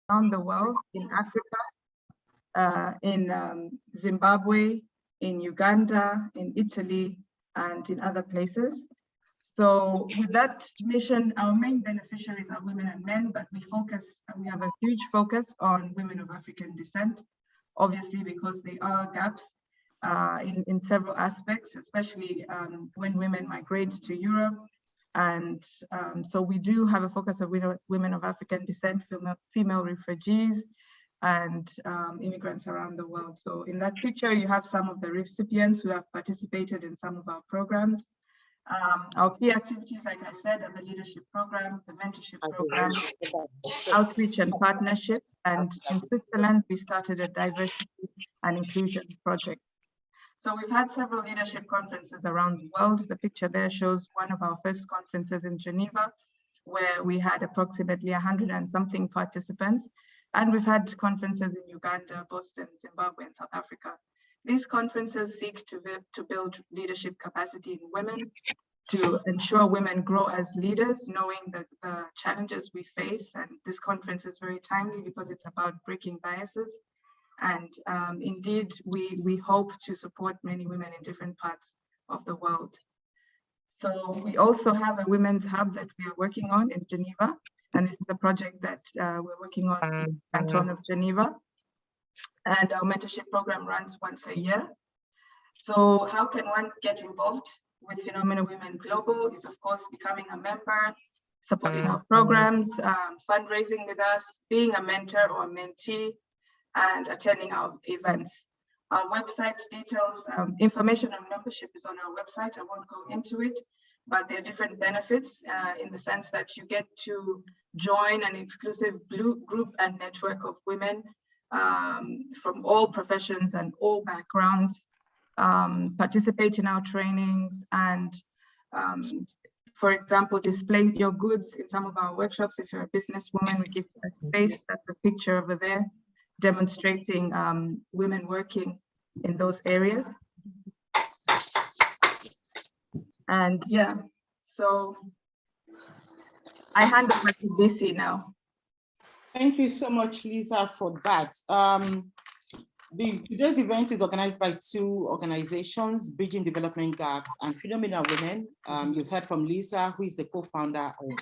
around the world, in Africa, in Zimbabwe, in Uganda, in Italy, and in other places. So with that mission, our main beneficiaries are women and men, but we have a huge focus on women of African descent, obviously because they are gaps in several aspects, especially when women migrate to Europe. And so we do have a focus of women of African descent, female refugees, and immigrants around the world. So in that picture, you have some of the recipients who have participated in some of our programs. Our key activities, like I said, are the leadership program, the mentorship program, outreach and partnership. And in Switzerland, we started a diversity and inclusion project. So we've had several leadership conferences around the world. The picture there shows one of our first conferences in Geneva, where we had approximately 100 and something participants. And we've had conferences in Uganda, Boston, Zimbabwe, and South Africa. These conferences seek to build leadership capacity in women, to ensure women grow as leaders, knowing that the challenges we face, and this conference is very timely because it's about breaking biases. And indeed, we hope to support many women in different parts of the world. So we also have a women's hub that we are working on in Geneva. And this is a project that we're working on in the Canton of Geneva. And our mentorship program runs once a year. So how can one get involved with Phenomena Women Global? Is of course becoming a member, supporting our programs, fundraising with us, being a mentor or a mentee, and attending our events. Our website details, information on membership is on our website. I won't go into it, but there are different benefits in the sense that you get to join an exclusive group and network of women from all professions and all backgrounds, participate in our trainings, and for example, display your goods in some of our workshops. If you're a businesswoman, we give you a space. That's a picture over there demonstrating women working in those areas. And yeah, so I hand over to Desi now. Thank you so much, Lisa, for that. Today's event is organized by two organizations, Bridging Development Gaps and Phenomena Women. You've heard from Lisa, who is the co-founder of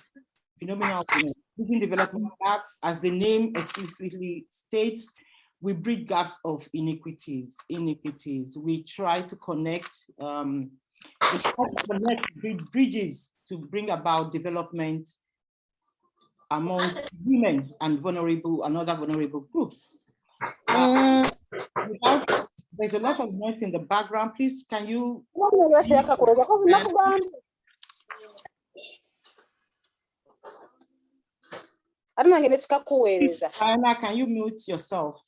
Phenomena Women. Bridging Development Gaps, as the name explicitly states, we bridge gaps of inequities. We try to connect, bridges to bring about development among women and other vulnerable groups. There's a lot of noise in the background. Please, can you? Anna, can you mute yourself?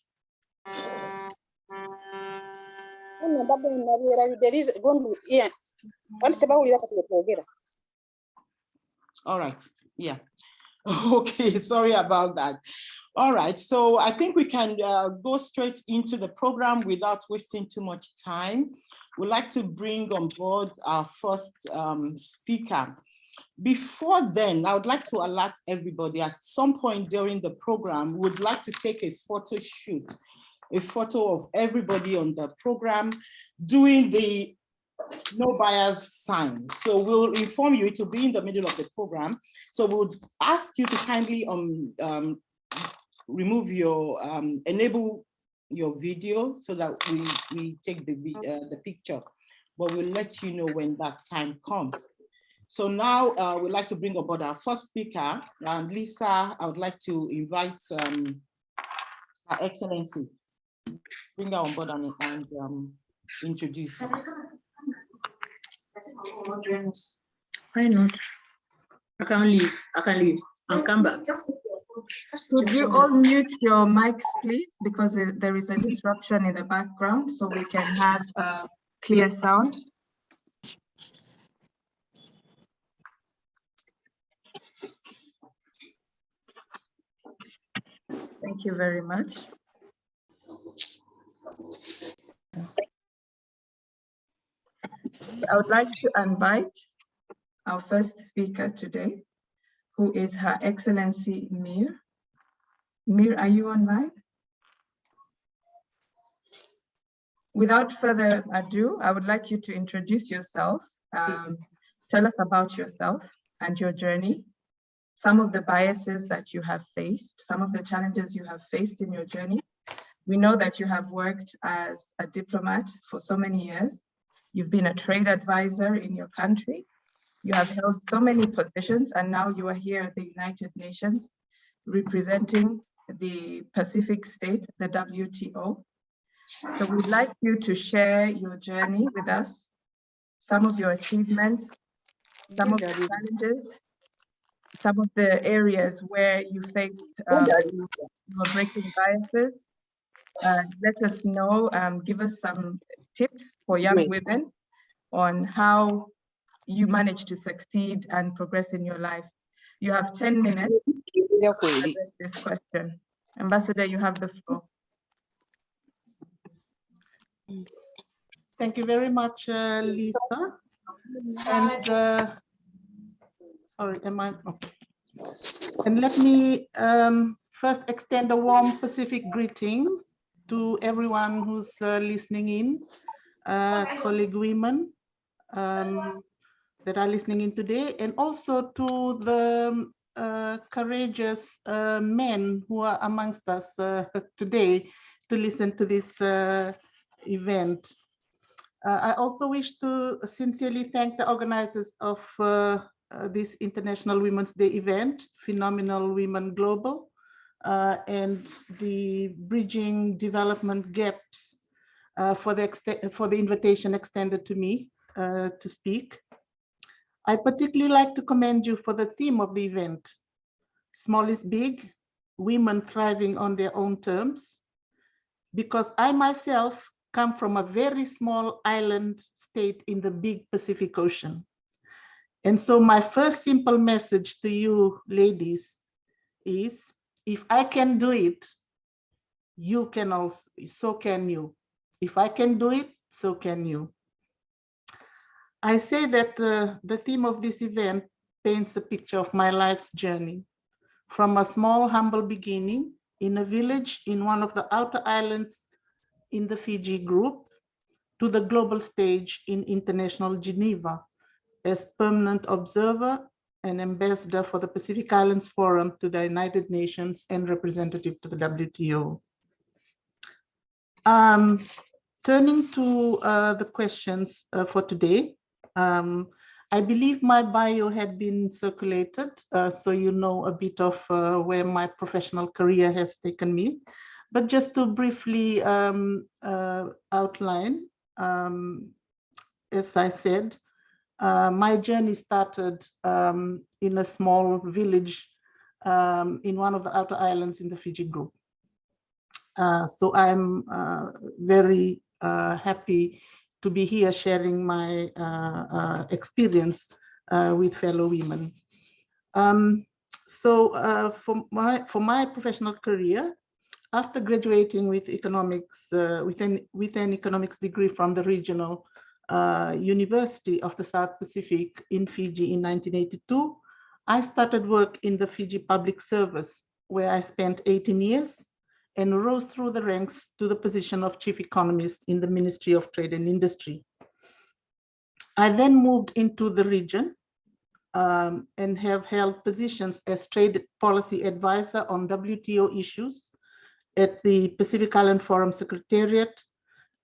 All right, yeah. Okay, sorry about that. All right, so I think we can go straight into the program without wasting too much time. We'd like to bring on board our first speaker. Before then, I would like to alert everybody at some point during the program, we would like to take a photo shoot, a photo of everybody on the program doing the no bias sign. So we'll inform you, it will be in the middle of the program. So we would ask you to kindly remove your, enable your video so that we take the picture, but we'll let you know when that time comes. So now we'd like to bring aboard our first speaker, and Lisa, I would like to invite Her Excellency. Bring her on board and introduce her. Why not? I can leave. I'll come back. Could you all mute your mics, please? Because there is a disruption in the background, so we can have a clear sound. Thank you very much. I would like to invite our first speaker today, who is Her Excellency Mir. Mir, are you online? Without further ado, I would like you to introduce yourself. Tell us about yourself and your journey, some of the biases that you have faced, some of the challenges you have faced in your journey. We know that you have worked as a diplomat for so many years. You've been a trade advisor in your country. You have held so many positions, and now you are here at the United Nations representing the Pacific states, the WTO. So we'd like you to share your journey with us, some of your achievements, some of the challenges, some of the areas where you faced your breaking biases. Let us know, give us some tips for young women on how you manage to succeed and progress in your life. You have 10 minutes to address this question. Ambassador, you have the floor. Thank you very much, Lisa. And sorry, am I? Okay. And let me first extend a warm Pacific greeting to everyone who's listening in, colleague women that are listening in today, and also to the courageous men who are amongst us today to listen to this event. I also wish to sincerely thank the organizers of this International Women's Day event, Phenomenal Women Global, and the Bridging Development Gaps for the invitation extended to me to speak. I particularly like to commend you for the theme of the event, Small is Big, Women Thriving on Their Own Terms, because I myself come from a very small island state in the big Pacific Ocean. And so my first simple message to you ladies is, if I can do it, you can also, so can you. If I can do it, so can you. I say that the theme of this event paints a picture of my life's journey, from a small, humble beginning in a village in one of the outer islands in the Fiji group, to the global stage in International Geneva as permanent observer and ambassador for the Pacific Islands Forum to the United Nations and representative to the WTO. Turning to the questions for today, I believe my bio had been circulated, so you know a bit of where my professional career has taken me. But just to briefly outline, as I said, my journey started in a small village in one of the outer islands in the Fiji group. So I'm very happy to be here sharing my experience with fellow women. For my professional career, after graduating with economics, with an economics degree from the regional University of the South Pacific in Fiji in 1982, I started work in the Fiji Public Service, where I spent 18 years and rose through the ranks to the position of chief economist in the Ministry of Trade and Industry. I then moved into the region and have held positions as trade policy advisor on WTO issues at the Pacific Island Forum Secretariat,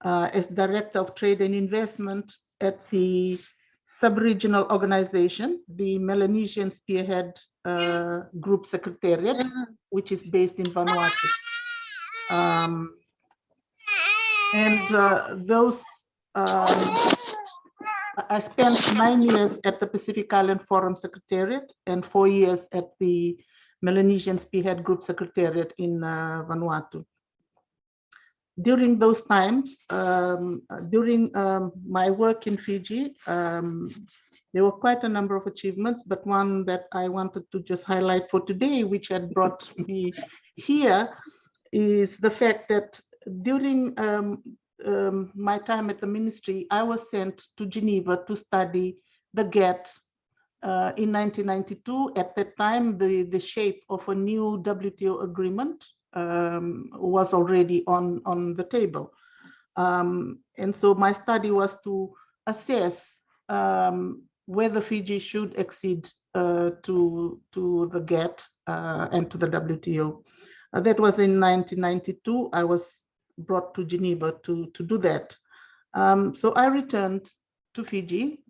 as Director of Trade and Investment at the sub-regional organization, the Melanesian Spearhead Group Secretariat, which is based in Vanuatu. I spent 9 years at the Pacific Island Forum Secretariat and 4 years at the Melanesian Spearhead Group Secretariat in Vanuatu. During those times, during my work in Fiji, there were quite a number of achievements, but one that I wanted to just highlight for today, which had brought me here, is the fact that during my time at the ministry, I was sent to Geneva to study the GATT in 1992, at that time, the shape of a new WTO agreement was already on the table. And so my study was to assess whether Fiji should accede to the GATT and to the WTO. That was in 1992. I was brought to Geneva to do that. So I returned to Fiji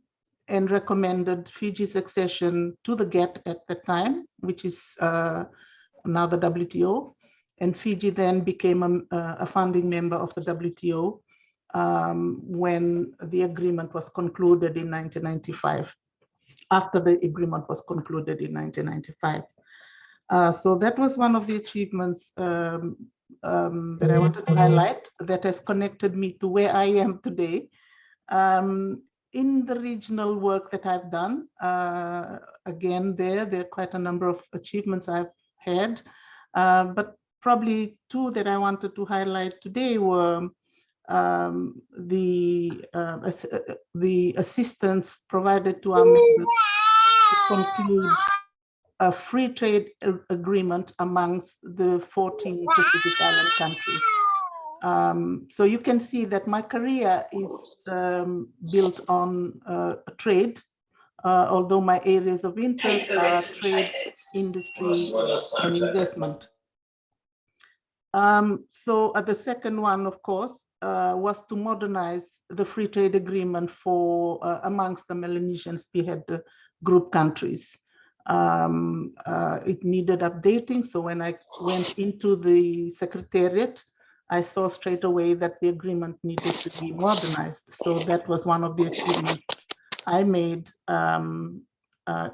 and recommended Fiji's accession to the GATT at the time, which is now the WTO. And Fiji then became a founding member of the WTO when the agreement was concluded in 1995, after the agreement was concluded in 1995. So that was one of the achievements that I wanted to highlight that has connected me to where I am today. In the regional work that I've done, again, there are quite a number of achievements I've had, but probably two that I wanted to highlight today were the assistance provided to our members to conclude a free trade agreement amongst the 14 Pacific Island countries. So you can see that my career is built on trade, although my areas of interest are trade, industry, and investment. So the second one, of course, was to modernize the free trade agreement for amongst the Melanesian spearhead group countries. It needed updating, so when I went into the secretariat, I saw straight away that the agreement needed to be modernized. So that was one of the achievements I made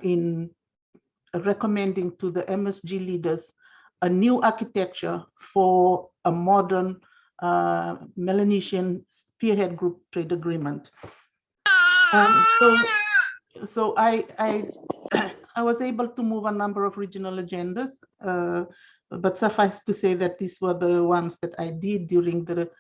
in recommending to the MSG leaders a new architecture for a modern Melanesian spearhead group trade agreement. So I was able to move a number of regional agendas, but suffice to say that these were the ones that I did during the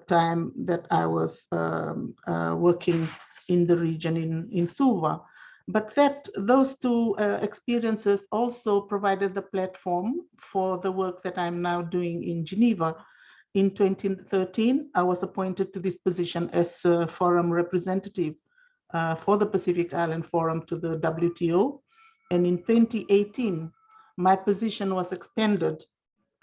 time that I was working in the region in Suva. But those two experiences also provided the platform for the work that I'm now doing in Geneva. In 2013, I was appointed to this position as a forum representative for the Pacific Island Forum to the WTO. And in 2018, my position was expanded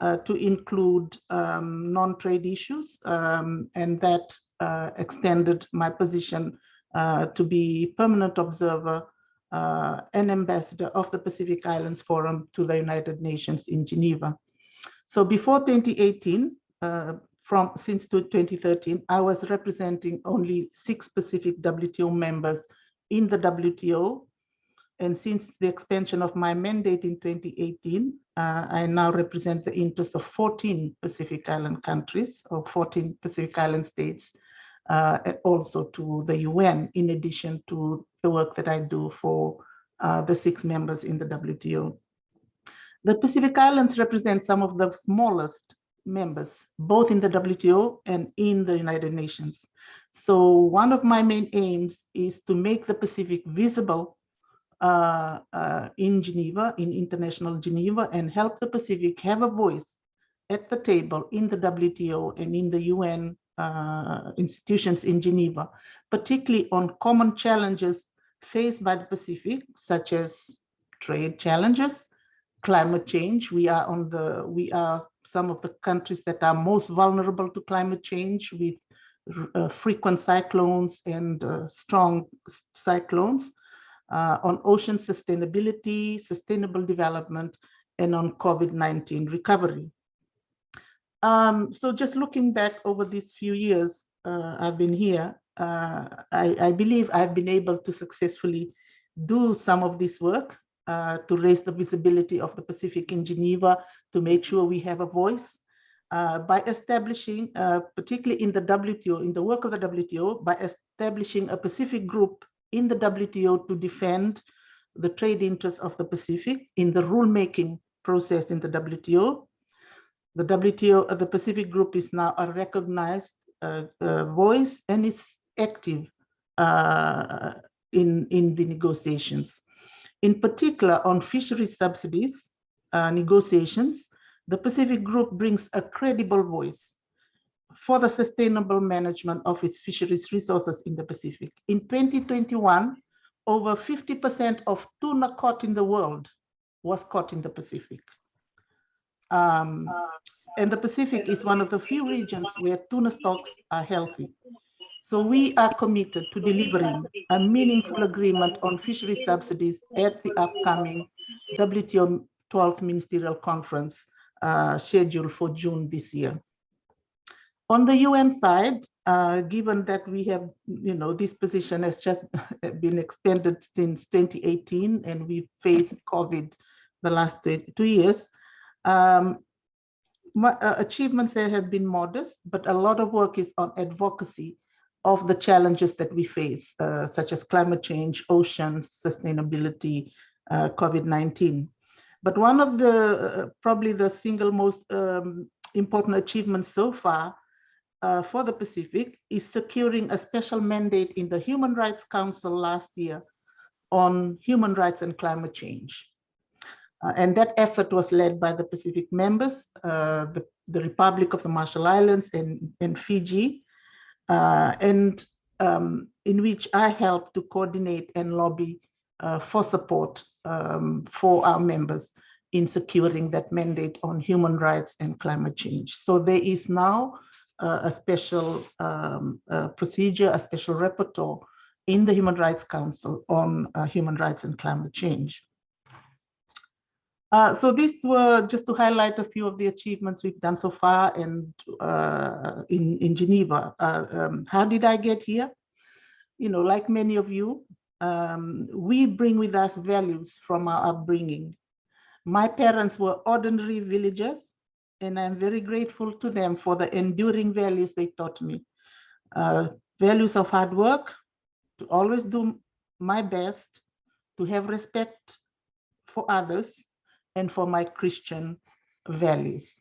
to include non-trade issues, and that extended my position to be permanent observer and ambassador of the Pacific Islands Forum to the United Nations in Geneva. So before 2018, since 2013, I was representing only 6 Pacific WTO members in the WTO. And since the expansion of my mandate in 2018, I now represent the interests of 14 Pacific Island countries, or 14 Pacific Island states, also to the UN, in addition to the work that I do for the 6 members in the WTO. The Pacific Islands represent some of the smallest members, both in the WTO and in the United Nations. So one of my main aims is to make the Pacific visible in Geneva, in international Geneva, and help the Pacific have a voice at the table in the WTO and in the UN institutions in Geneva, particularly on common challenges faced by the Pacific, such as trade challenges, climate change. We are some of the countries that are most vulnerable to climate change, with frequent cyclones and strong cyclones, on ocean sustainability, sustainable development, and on COVID-19 recovery. So just looking back over these few years I've been here, I believe I've been able to successfully do some of this work to raise the visibility of the Pacific in Geneva, to make sure we have a voice by establishing, particularly in the WTO, in the work of the WTO, by establishing a Pacific group in the WTO to defend the trade interests of the Pacific in the rulemaking process in the WTO. The WTO, the Pacific Group, is now a recognized voice, and is active in the negotiations. In particular, on fisheries subsidies negotiations, the Pacific Group brings a credible voice for the sustainable management of its fisheries resources in the Pacific. In 2021, over 50% of tuna caught in the world was caught in the Pacific. And the Pacific is one of the few regions where tuna stocks are healthy. So we are committed to delivering a meaningful agreement on fisheries subsidies at the upcoming WTO 12th Ministerial Conference scheduled for June this year. On the UN side, given that we have, this position has just been extended since 2018 and we faced COVID the last 2 years, achievements there have been modest, but a lot of work is on advocacy of the challenges that we face, such as climate change, oceans, sustainability, COVID-19. But one of the, probably the single most important achievements so far for the Pacific is securing a special mandate in the Human Rights Council last year on human rights and climate change. And that effort was led by the Pacific members, the Republic of the Marshall Islands and Fiji, and in which I helped to coordinate and lobby for support for our members in securing that mandate on human rights and climate change. So there is now a special procedure, a special rapporteur in the Human Rights Council on human rights and climate change. So these were just to highlight a few of the achievements we've done so far and in Geneva. How did I get here? Like many of you, we bring with us values from our upbringing. My parents were ordinary villagers, and I'm very grateful to them for the enduring values they taught me. Values of hard work, to always do my best, to have respect for others, and for my Christian values.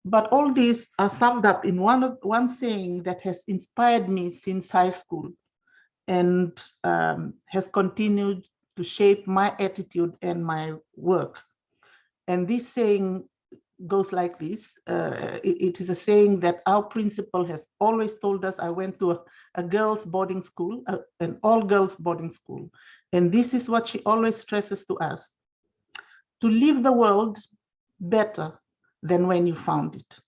But all these are summed up in one saying that has inspired me since high school and has continued to shape my attitude and my work. And this saying goes like this. It is a saying that our principal has always told us. I went to a girls' boarding school, an all-girls boarding school. And this is what she always stresses to us: to leave the world better than when you found it.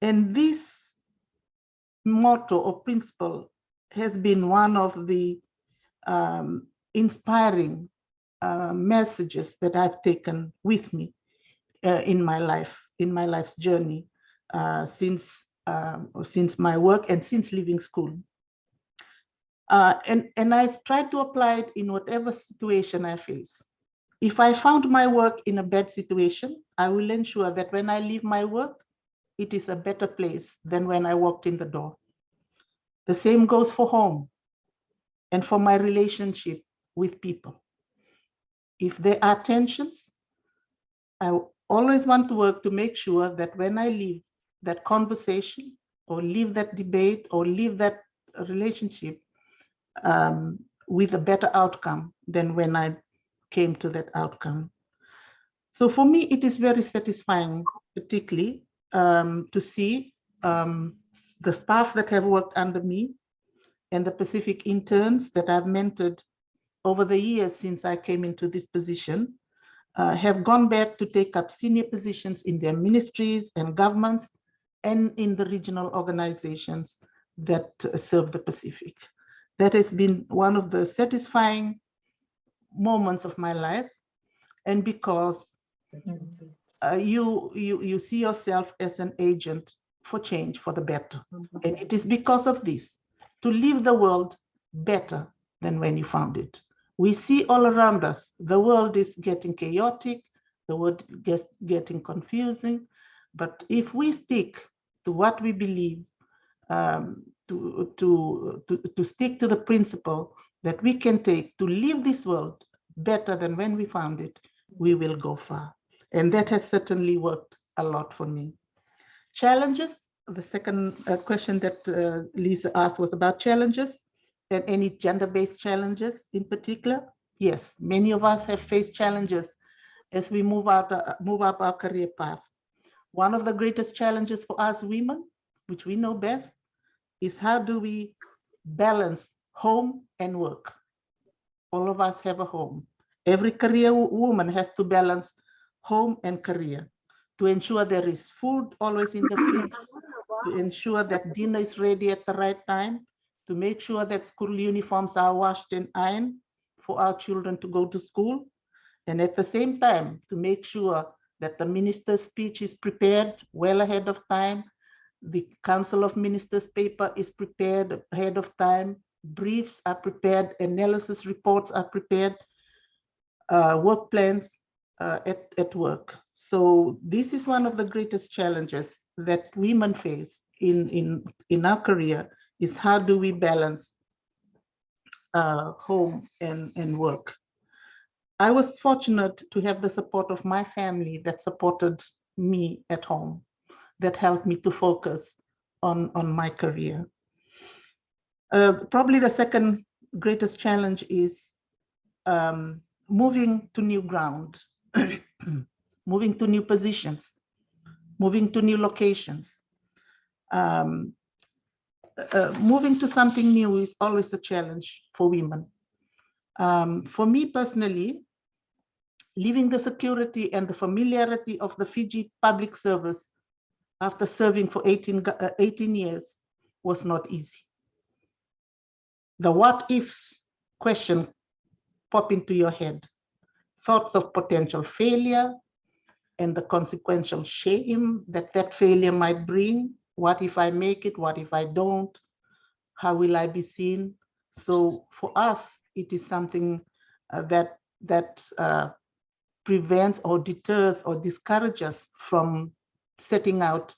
And this motto or principle has been one of the inspiring messages that I've taken with me in my life's journey since my work and since leaving school. And I've tried to apply it in whatever situation I face. If I found my work in a bad situation, I will ensure that when I leave my work, it is a better place than when I walked in the door. The same goes for home and for my relationship with people. If there are tensions, I always want to work to make sure that when I leave that conversation or leave that debate or leave that relationship with a better outcome than when I came to that outcome. So for me, it is very satisfying, particularly to see the staff that have worked under me and the Pacific interns that I've mentored over the years since I came into this position have gone back to take up senior positions in their ministries and governments and in the regional organizations that serve the Pacific. That has been one of the satisfying moments of my life, and because you see yourself as an agent for change for the better. And it is because of this, to leave the world better than when you found it. We see all around us, the world is getting chaotic, the world is getting confusing, but if we stick to what we believe, to stick to the principle that we can take to leave this world better than when we found it, we will go far. And that has certainly worked a lot for me. Challenges, the second question that Lisa asked was about challenges and any gender-based challenges in particular. Yes, many of us have faced challenges as we move up our career path. One of the greatest challenges for us women, which we know best, is how do we balance home and work? All of us have a home. Every career woman has to balance home and career to ensure there is food always in the fridge, to ensure that dinner is ready at the right time, to make sure that school uniforms are washed and ironed for our children to go to school, and at the same time, to make sure that the minister's speech is prepared well ahead of time, the Council of Ministers paper is prepared ahead of time, briefs are prepared, analysis reports are prepared, work plans at work. So this is one of the greatest challenges that women face in our career, is how do we balance home and work. I was fortunate to have the support of my family that supported me at home, that helped me to focus on my career. Probably the second greatest challenge is moving to new ground, moving to new positions, moving to new locations. Moving to something new is always a challenge for women. For me personally, leaving the security and the familiarity of the Fiji public service after serving for 18 years was not easy. The what ifs question pop into your head. Thoughts of potential failure and the consequential shame that failure might bring. What if I make it? What if I don't? How will I be seen? So for us, it is something that prevents or deters or discourages from setting out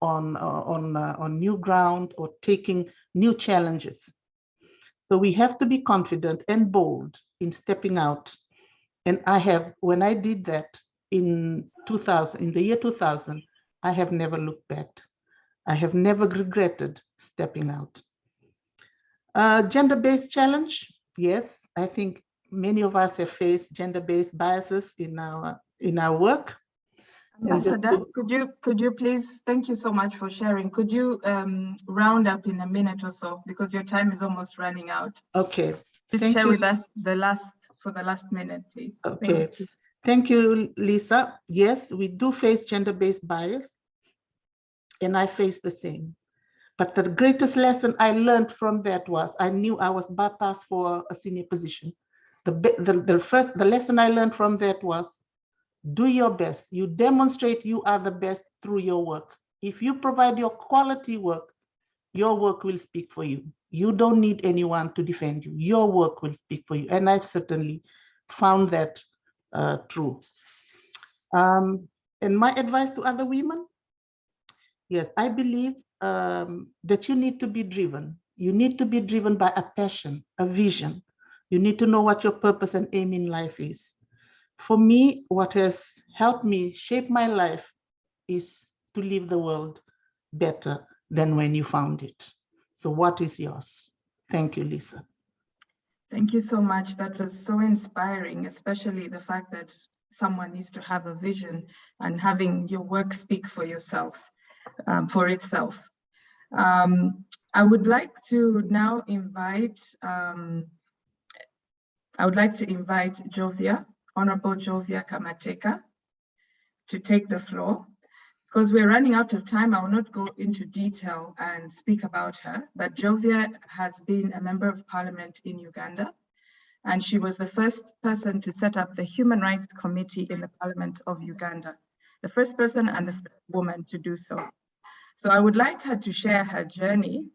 on new ground or taking new challenges. So we have to be confident and bold in stepping out. And when I did that in the year 2000, I have never looked back. I have never regretted stepping out. Gender-based challenge, yes, I think many of us have faced gender-based biases in our work. Ambassador, could you please, thank you so much for sharing. Could you round up in a minute or so, because your time is almost running out? Okay. Please share with us the last minute, please. Okay. Thank you, Lisa. Yes, we do face gender-based bias, and I face the same. But the greatest lesson I learned from that was I knew I was bypassed for a senior position. The lesson I learned from that was do your best. You demonstrate you are the best through your work. If you provide your quality work, your work will speak for you. You don't need anyone to defend you. Your work will speak for you. And I've certainly found that true. And my advice to other women, yes, I believe that you need to be driven. You need to be driven by a passion, a vision. You need to know what your purpose and aim in life is. For me, what has helped me shape my life is to leave the world better than when you found it. So what is yours? Thank you, Lisa. Thank you so much. That was so inspiring, especially the fact that someone needs to have a vision and having your work speak for yourself, for itself. I would like to now invite, Jovia, Honorable Jovia Kamateka, to take the floor. Because we're running out of time, I will not go into detail and speak about her, but Jovia has been a member of parliament in Uganda, and she was the first person to set up the Human Rights Committee in the Parliament of Uganda, the first person and the first woman to do so. So I would like her to share her journey.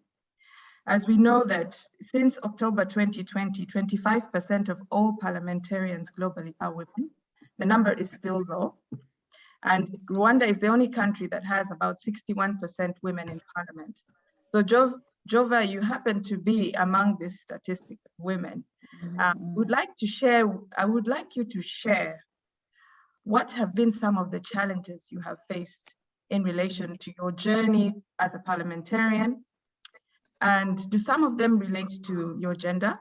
As we know that since October 2020, 25% of all parliamentarians globally are women. The number is still low. And Rwanda is the only country that has about 61% women in parliament. So Jova, you happen to be among this statistic of women. I would like you to share what have been some of the challenges you have faced in relation to your journey as a parliamentarian, and do some of them relate to your gender?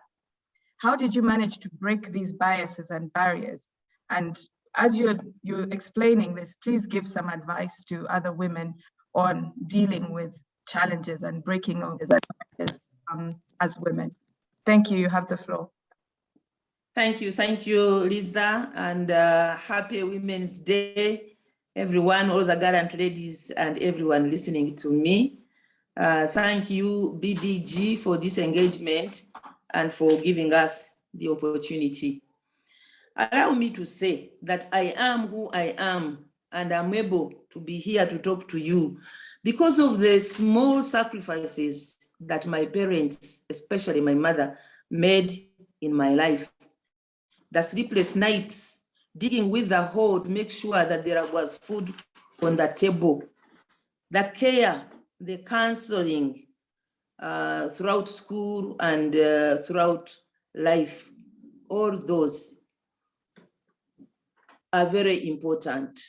how did you manage to break these biases and barriers? And as you're explaining this, please give some advice to other women on dealing with challenges and breaking of these barriers as women. Thank you. You have the floor. Thank you, Lisa, and happy Women's Day, everyone, all the gallant ladies and everyone listening to me. Thank you, BDG, for this engagement and for giving us the opportunity. Allow me to say that I am who I am, and I'm able to be here to talk to you because of the small sacrifices that my parents, especially my mother, made in my life. The sleepless nights, digging with the hoe to make sure that there was food on the table, the care, the counseling throughout school and throughout life, all those are very important.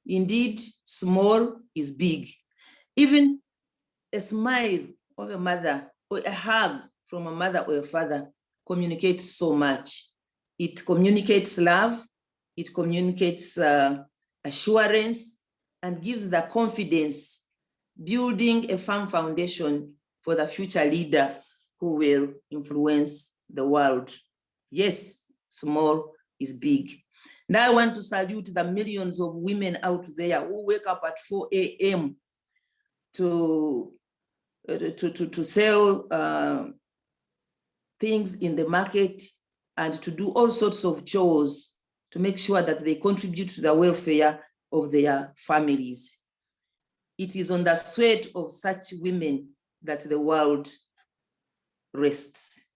Indeed, small is big. Even a smile of a mother or a hug from a mother or a father communicates so much. It communicates love, it communicates assurance, and gives the confidence, building a firm foundation for the future leader who will influence the world. Yes, small is big. Now I want to salute the millions of women out there who wake up at 4 a.m. to sell things in the market and to do all sorts of chores to make sure that they contribute to the welfare of their families. It is on the sweat of such women that the world rests.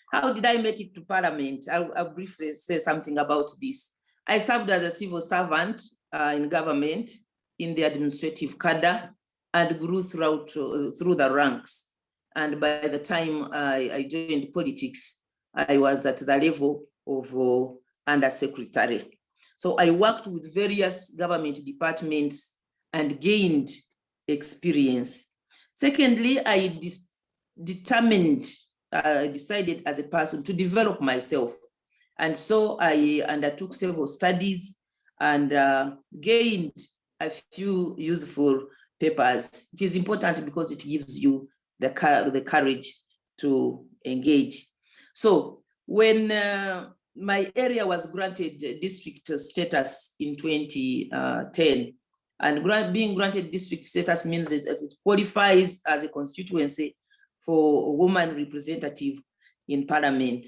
How did I make it to Parliament? I'll briefly say something about this. I served as a civil servant in government, in the administrative cadre, and grew through the ranks. And by the time I joined politics, I was at the level of undersecretary. So I worked with various government departments and gained experience. Secondly, I decided as a person to develop myself. And so I undertook several studies and gained a few useful papers. It is important because it gives you the courage to engage. So when my area was granted district status in 2010, and being granted district status means that it qualifies as a constituency for a woman representative in Parliament.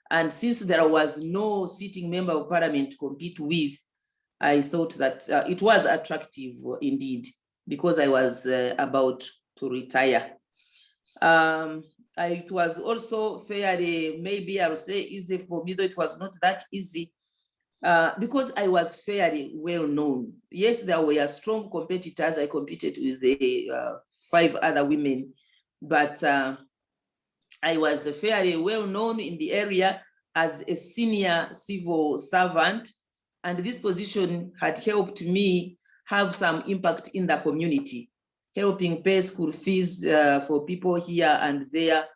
And since there was no sitting member of Parliament to compete with, I thought that it was attractive indeed, because I was about to retire. It was also fairly, maybe I would say easy for me, though it was not that easy, because I was fairly well known. Yes, there were strong competitors. I competed with the 5 other women, but I was fairly well known in the area as a senior civil servant, and this position had helped me have some impact in the community, helping pay school fees for people here and there,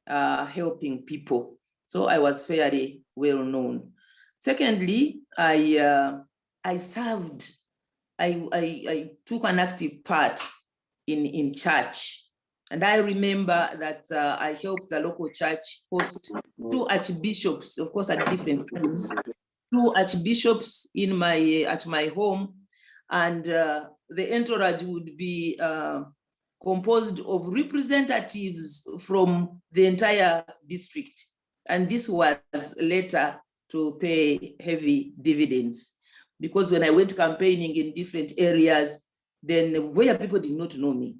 helping people. So I was fairly well known. Secondly, I took an active part in church. And I remember that I helped the local church host 2 archbishops, of course, at different times, 2 archbishops at my home. And the entourage would be composed of representatives from the entire district. And this was later to pay heavy dividends. Because when I went campaigning in different areas, then where people did not know me,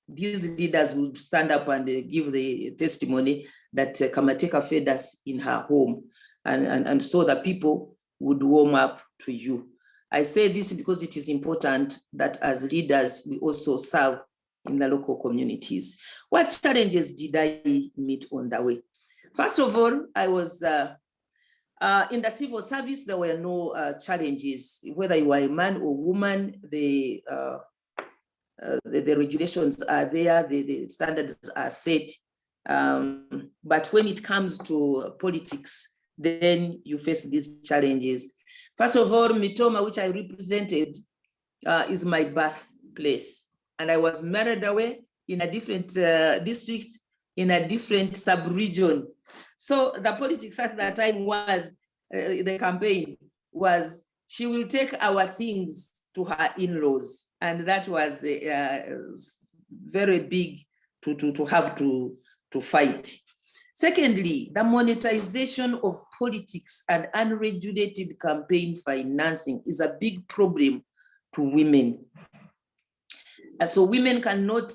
these leaders would stand up and give the testimony that Kamateka fed us in her home. And so the people would warm up to you. I say this because it is important that as leaders, we also serve in the local communities. What challenges did I meet on the way? First of all, I was in the civil service. There were no challenges, whether you are a man or woman. The regulations are there, the standards are set, But when it comes to politics, then you face these challenges. First of all, Mitoma, which I represented, is my birthplace. And I was married away in a different district, in a different sub-region. So the politics at that time was, the campaign was, she will take our things to her in-laws. And that was very big to have to fight. Secondly, the monetization of politics and unregulated campaign financing is a big problem to women. So women cannot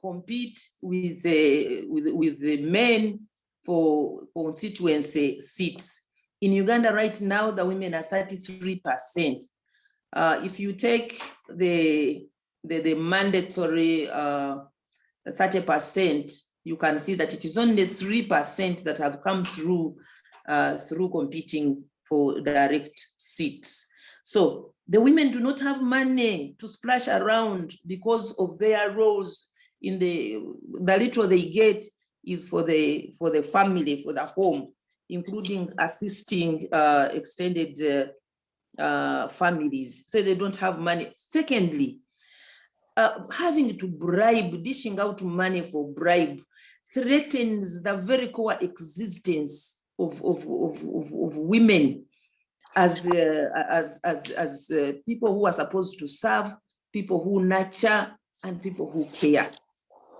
compete with the men for constituency seats. In Uganda right now, the women are 33%. If you take the mandatory 30%, you can see that it is only 3% that have come through competing for direct seats. So the women do not have money to splash around because of their roles in the little they get is for the family, for the home, including assisting extended families. So they don't have money. Secondly, having to bribe, dishing out money for bribe threatens the very core existence of women as people who are supposed to serve, people who nurture, and people who care.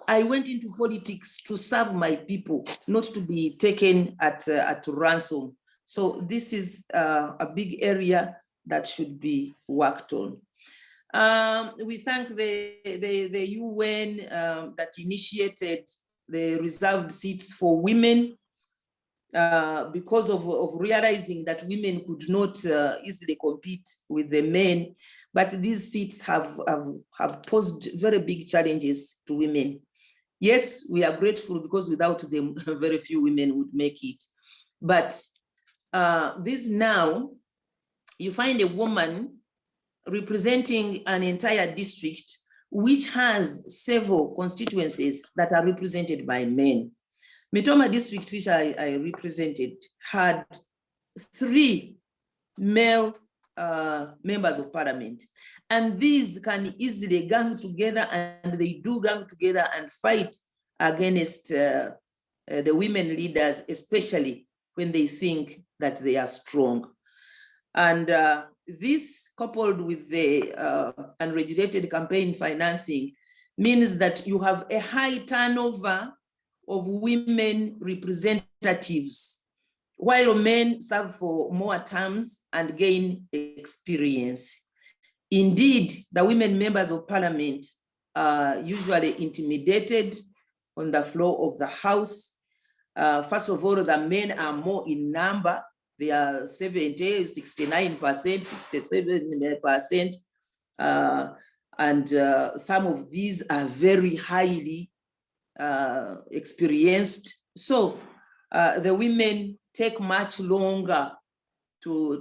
I went into politics to serve my people, not to be taken at ransom. So this is a big area that should be worked on. We thank the UN that initiated the reserved seats for women because of realizing that women could not easily compete with the men. But these seats have posed very big challenges to women. Yes, we are grateful because without them, very few women would make it. But this now, you find a woman representing an entire district which has several constituencies that are represented by men. Mitoma district, which I represented, had 3 male members of parliament. And these can easily gang together, and they do gang together and fight against the women leaders, especially when they think that they are strong. And this, coupled with the unregulated campaign financing, means that you have a high turnover of women representatives, while men serve for more terms and gain experience. Indeed, the women members of parliament are usually intimidated on the floor of the house. First of all, the men are more in number. They are 70, 69%, 67%. And some of these are very highly experienced. So the women take much longer to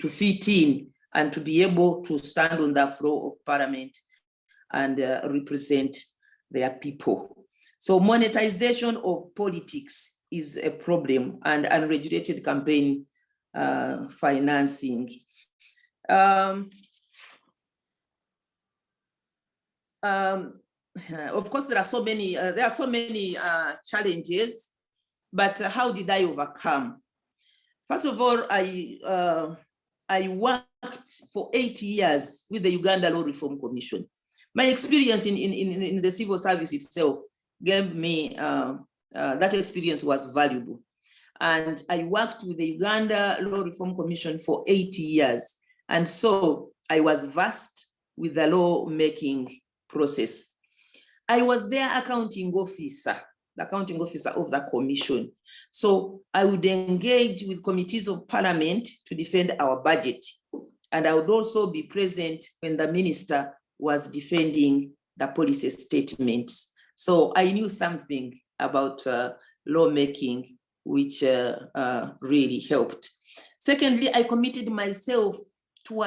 fit in and to be able to stand on the floor of parliament and represent their people. So monetization of politics is a problem, and unregulated campaign financing. Of course, there are so many challenges, but how did I overcome? First of all, I worked for 8 years with the Uganda Law Reform Commission. My experience in the civil service itself gave me, that experience was valuable. And I worked with the Uganda Law Reform Commission for 8 years. And so I was versed with the law-making process. I was their accounting officer, the accounting officer of the commission. So I would engage with committees of parliament to defend our budget. And I would also be present when the minister was defending the policy statements. So I knew something about lawmaking, which really helped. Secondly, I committed myself to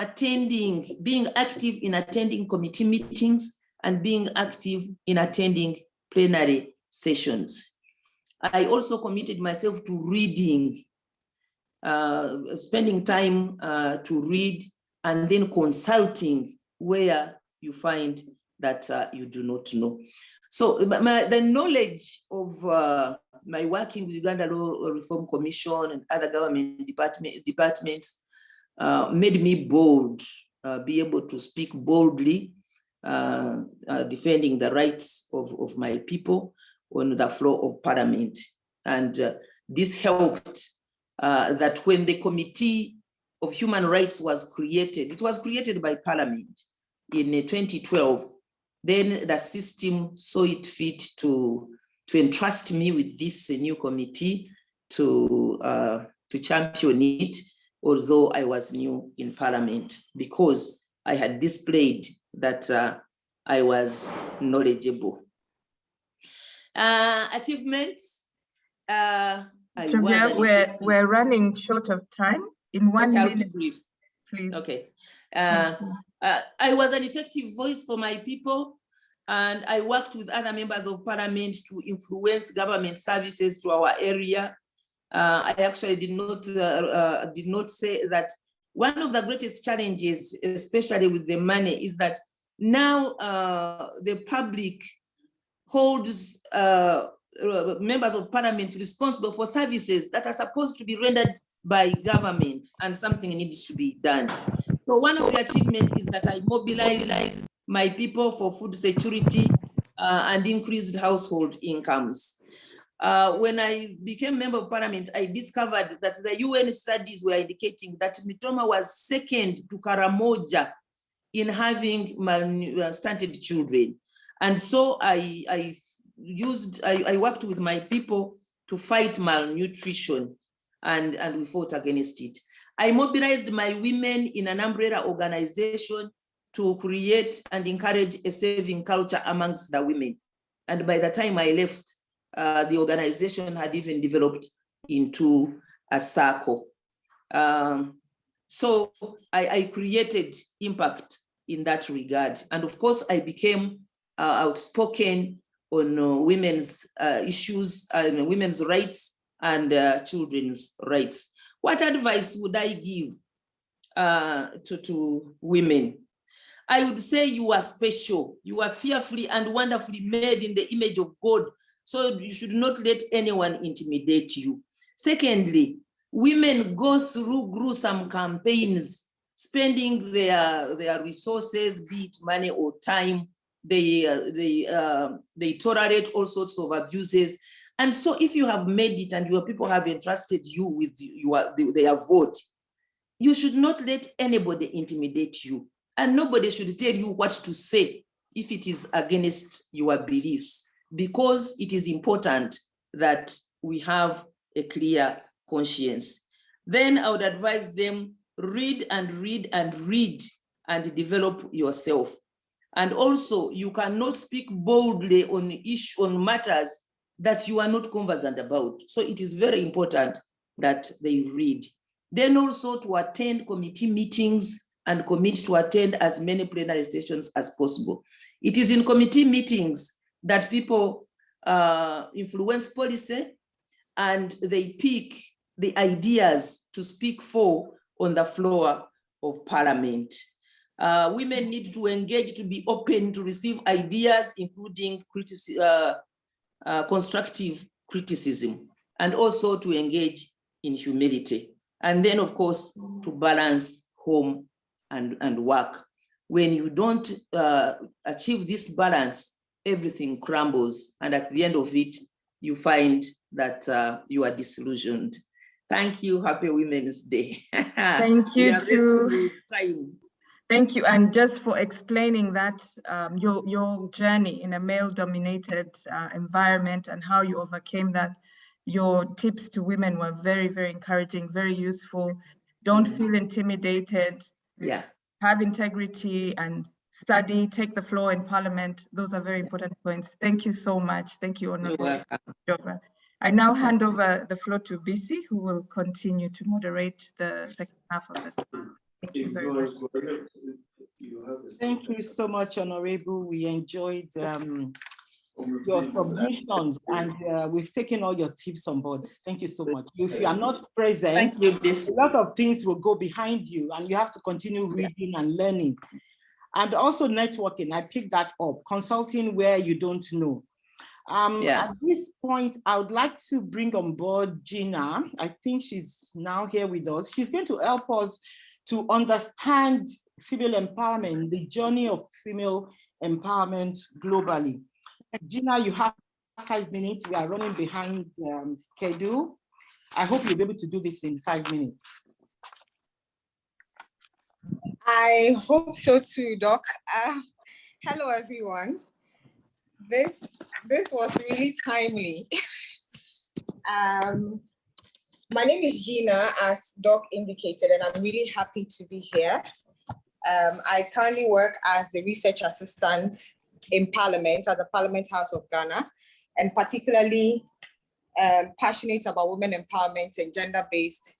being active in attending committee meetings and being active in attending plenary sessions. I also committed myself to reading, spending time to read, and then consulting where you find that you do not know. So the knowledge of my working with Uganda Law Reform Commission and other government departments made me bold, be able to speak boldly, defending the rights of my people on the floor of Parliament. And this helped that when the Committee of Human Rights was created, it was created by Parliament in 2012. Then the system saw it fit to entrust me with this new committee to champion it, although I was new in Parliament, because I had displayed that I was knowledgeable. Achievements. We're running short of time. In 1 Okay, minute, I'll be brief. please. Okay. I was an effective voice for my people, and I worked with other members of Parliament to influence government services to our area. I actually did not say that one of the greatest challenges, especially with the money, is that now the public holds members of Parliament responsible for services that are supposed to be rendered by government, and something needs to be done. So one of the achievements is that I mobilized my people for food security and increased household incomes. When I became member of Parliament, I discovered that the UN studies were indicating that Mitoma was second to Karamoja in having stunted children. And so I worked with my people to fight malnutrition, and we fought against it. I mobilized my women in an umbrella organization to create and encourage a saving culture amongst the women. And by the time I left, the organization had even developed into a circle. So I created impact in that regard. And of course, I became outspoken on women's issues and women's rights and children's rights. What advice would I give to women? I would say you are special. You are fearfully and wonderfully made in the image of God. So you should not let anyone intimidate you. Secondly, women go through gruesome campaigns, spending their resources, be it money or time. They tolerate all sorts of abuses. And so if you have made it and your people have entrusted you with their vote, you should not let anybody intimidate you. And nobody should tell you what to say if it is against your beliefs, because it is important that we have a clear conscience. Then I would advise them, read and read and read and develop yourself. And also, you cannot speak boldly on matters that you are not conversant about. So it is very important that they read. Then also to attend committee meetings and commit to attend as many plenary sessions as possible. It is in committee meetings that people influence policy and they pick the ideas to speak for on the floor of Parliament. Women need to engage, to be open to receive ideas, including constructive criticism, and also to engage in humility. And then, of course, to balance home and work. When you don't achieve this balance, everything crumbles. And at the end of it, you find that you are disillusioned. Thank you. Happy Women's Day. Thank you too. Time. Thank you, and just for explaining that your journey in a male-dominated environment and how you overcame that. Your tips to women were very, very encouraging, very useful. Don't feel intimidated. Yeah. Have integrity and study. Take the floor in Parliament. Those are very important points. Thank you so much. Thank you, Honorable Jova. I now hand over the floor to BC, who will continue to moderate the second half of this. Thank you very much. Thank you so much, Honorable. We enjoyed your submissions, and we've taken all your tips on board. Thank you so much. If you are not present, Thank you, this. a lot of things will go behind you, and you have to continue reading and learning. And also networking, I picked that up, consulting where you don't know. At this point, I would like to bring on board Gina. I think she's now here with us. She's going to help us to understand female empowerment, the journey of female empowerment globally. Gina, you have 5 minutes. We are running behind schedule. I hope you'll be able to do this in 5 minutes. I hope so too, Doc. Hello, everyone. This was really timely. My name is Gina, as Doc indicated, and I'm really happy to be here. I currently work as the research assistant in Parliament at the Parliament House of Ghana, and particularly passionate about women empowerment and gender-based,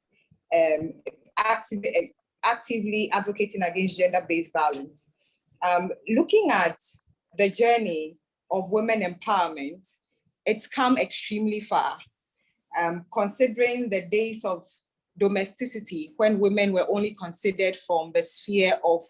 actively advocating against gender-based violence. Looking at the journey of women empowerment, it's come extremely far. Considering the days of domesticity, when women were only considered from the sphere of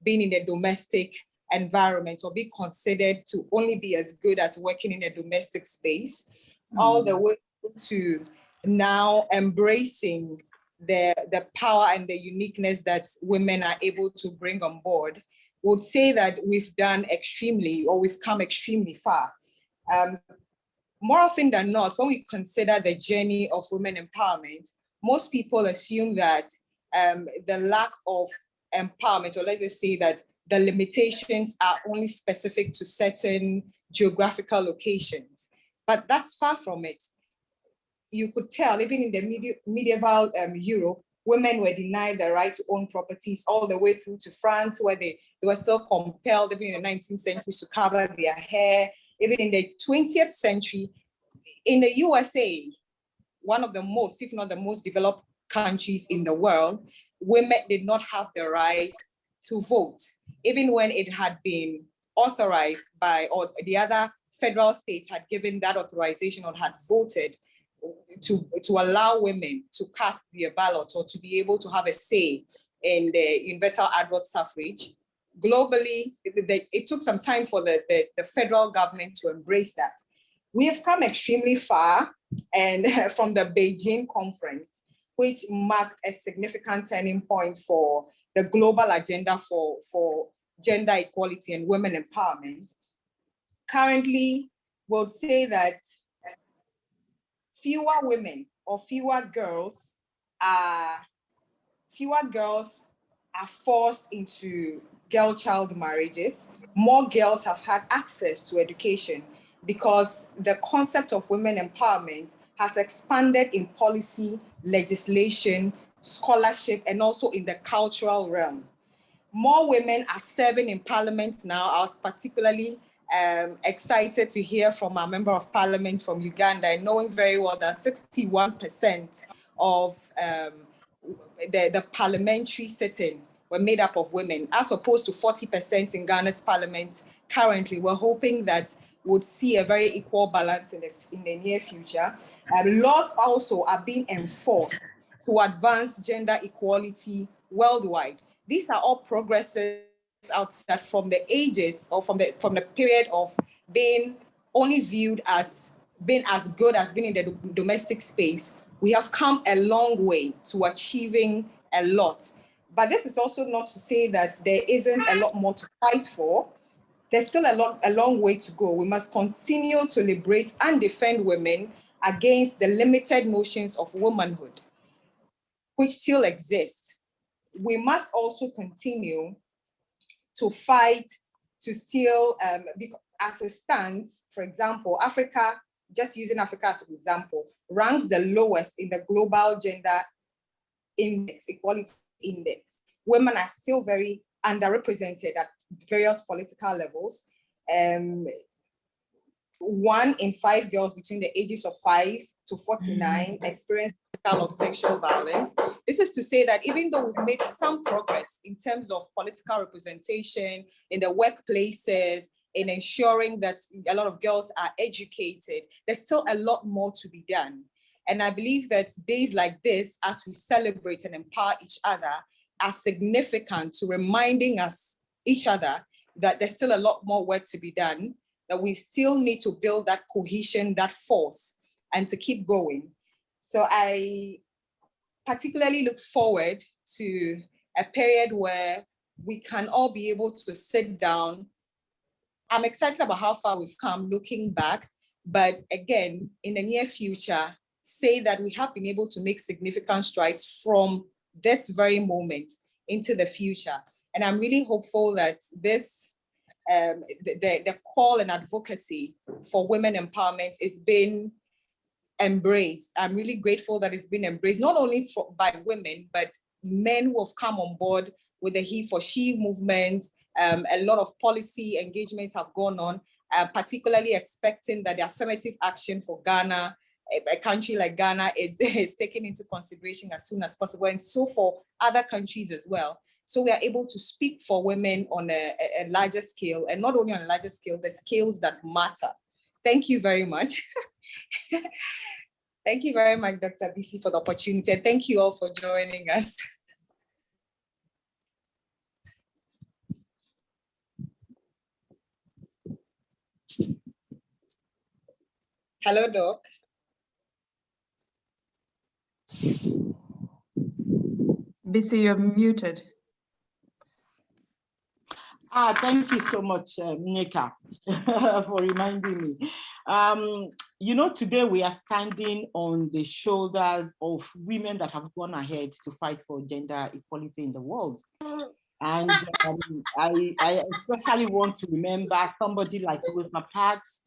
being in the domestic environment, or be considered to only be as good as working in a domestic space, all the way to now embracing the power and the uniqueness that women are able to bring on board, would say that we've done extremely, or we've come extremely far. More often than not, when we consider the journey of women empowerment, most people assume that the lack of empowerment, or let's just say that the limitations are only specific to certain geographical locations. But that's far from it. You could tell, even in the medieval Europe, women were denied the right to own properties, all the way through to France, where they were still compelled, even in the 19th century, to cover their hair. Even in the 20th century, in the USA, one of the most, if not the most developed countries in the world, women did not have the right to vote, even when it had been authorized by, or the other federal states had given that authorization or had voted to allow women to cast their ballot or to be able to have a say in the universal adult suffrage. Globally, it took some time for the federal government to embrace that. We have come extremely far, and from the Beijing conference, which marked a significant turning point for the global agenda for gender equality and women empowerment. Currently, we'll say that fewer women or fewer girls are forced into girl-child marriages. More girls have had access to education because the concept of women empowerment has expanded in policy, legislation, scholarship, and also in the cultural realm. More women are serving in parliament now. I was particularly excited to hear from our member of parliament from Uganda, and knowing very well that 61% of the parliamentary sitting were made up of women, as opposed to 40% in Ghana's parliament currently. We're hoping that we'll see a very equal balance in the near future. Laws also are being enforced to advance gender equality worldwide. These are all progresses outside from the ages, or from the period of being only viewed as being as good as being in the domestic space. We have come a long way to achieving a lot. But this is also not to say that there isn't a lot more to fight for. There's still a long way to go. We must continue to liberate and defend women against the limited notions of womanhood, which still exist. We must also continue to fight to still, as it stands, for example, Africa, just using Africa as an example, ranks the lowest in the global gender index, equality index. Women are still very underrepresented at various political levels. 1 in 5 girls between the ages of 5 to 49 experience sexual violence. This is to say that even though we've made some progress in terms of political representation in the workplaces, in ensuring that a lot of girls are educated, there's still a lot more to be done. And I believe that days like this, as we celebrate and empower each other, are significant to reminding us, each other, that there's still a lot more work to be done, that we still need to build that cohesion, that force, and to keep going. So I particularly look forward to a period where we can all be able to sit down. I'm excited about how far we've come looking back, but again, in the near future, say that we have been able to make significant strides from this very moment into the future. And I'm really hopeful that this, the call and advocacy for women empowerment is being embraced. I'm really grateful that it's been embraced, not only by women, but men who have come on board with the he for she movement. A lot of policy engagements have gone on, particularly expecting that the affirmative action for Ghana, a country like Ghana, is taken into consideration as soon as possible, and so for other countries as well. So we are able to speak for women on a larger scale, and not only on a larger scale, the scales that matter. Thank you very much. Thank you very much, Dr. BC, for the opportunity. And thank you all for joining us. Hello, Doc. BC, you're muted. Thank you so much, Nneka, for reminding me. You know, today we are standing on the shoulders of women that have gone ahead to fight for gender equality in the world. And I especially want to remember somebody like Rosa Parks.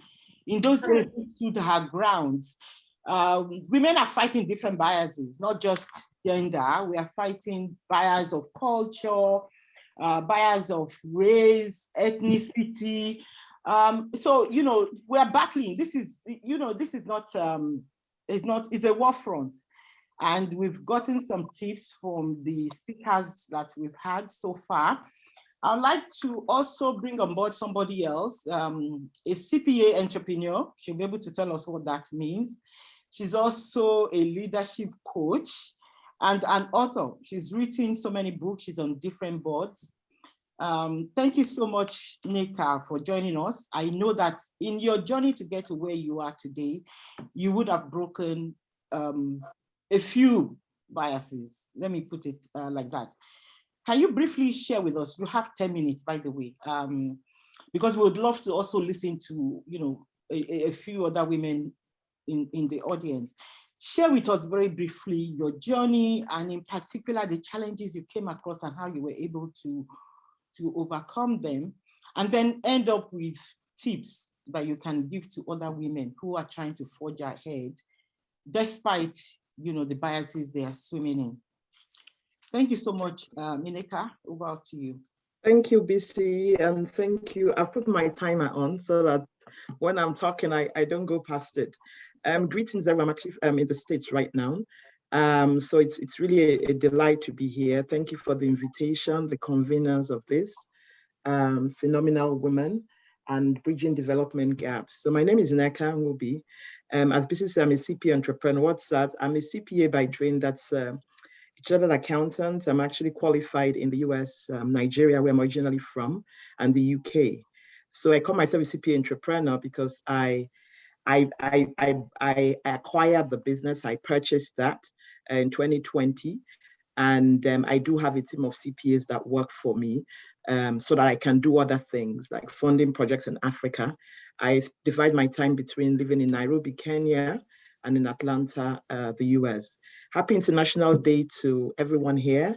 In those days, who stood her ground. Women are fighting different biases, not just gender. We are fighting bias of culture, bias of race, ethnicity. So, you know, we are battling. This is, you know, this is not, it's a war front. And we've gotten some tips from the speakers that we've had so far. I'd like to also bring on board somebody else, a CPA entrepreneur. She'll be able to tell us what that means. She's also a leadership coach and an author. She's written so many books. She's on different boards. Thank you so much, Nneka, for joining us. I know that in your journey to get to where you are today, you would have broken a few biases. Let me put it like that. Can you briefly share with us? You have 10 minutes, by the way, because we would love to also listen to, you know, a few other women in the audience. Share with us very briefly your journey, and in particular, the challenges you came across and how you were able to overcome them, and then end up with tips that you can give to other women who are trying to forge ahead, despite, you know, the biases they are swimming in. Thank you so much, Nneka. Over to you. Thank you, BC, and thank you. I've put my timer on so that when I'm talking, I don't go past it. Greetings, everyone. I'm actually in the States right now. So it's really a delight to be here. Thank you for the invitation, the conveners of this phenomenal women and bridging development gaps. So my name is Nneka Nwubi. As BC said, I'm a CPA entrepreneur. What's that? I'm a CPA by training. That's a chartered accountant. I'm actually qualified in the US, Nigeria, where I'm originally from, and the UK. So I call myself a CPA entrepreneur because I acquired the business. I purchased that in 2020. And I do have a team of CPAs that work for me so that I can do other things like funding projects in Africa. I divide my time between living in Nairobi, Kenya, and in Atlanta, the US. Happy International Day to everyone here,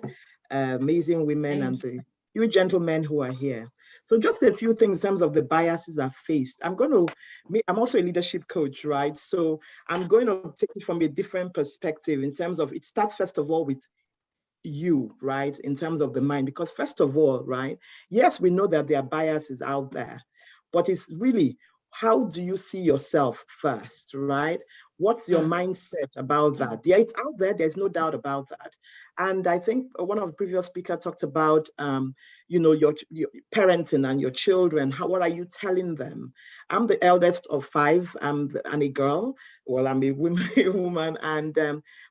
amazing women and the you gentlemen who are here. So just a few things in terms of the biases I've faced. I'm also a leadership coach, right? So I'm going to take it from a different perspective in terms of, it starts first of all with you, right? In terms of the mind, because first of all, right? Yes, we know that there are biases out there, but it's really, how do you see yourself first, right? What's your mindset about that? Yeah, it's out there. There's no doubt about that. And I think one of the previous speakers talked about, your parenting and your children. What are you telling them? I'm the eldest of 5. I'm a girl. Well, I'm a woman. And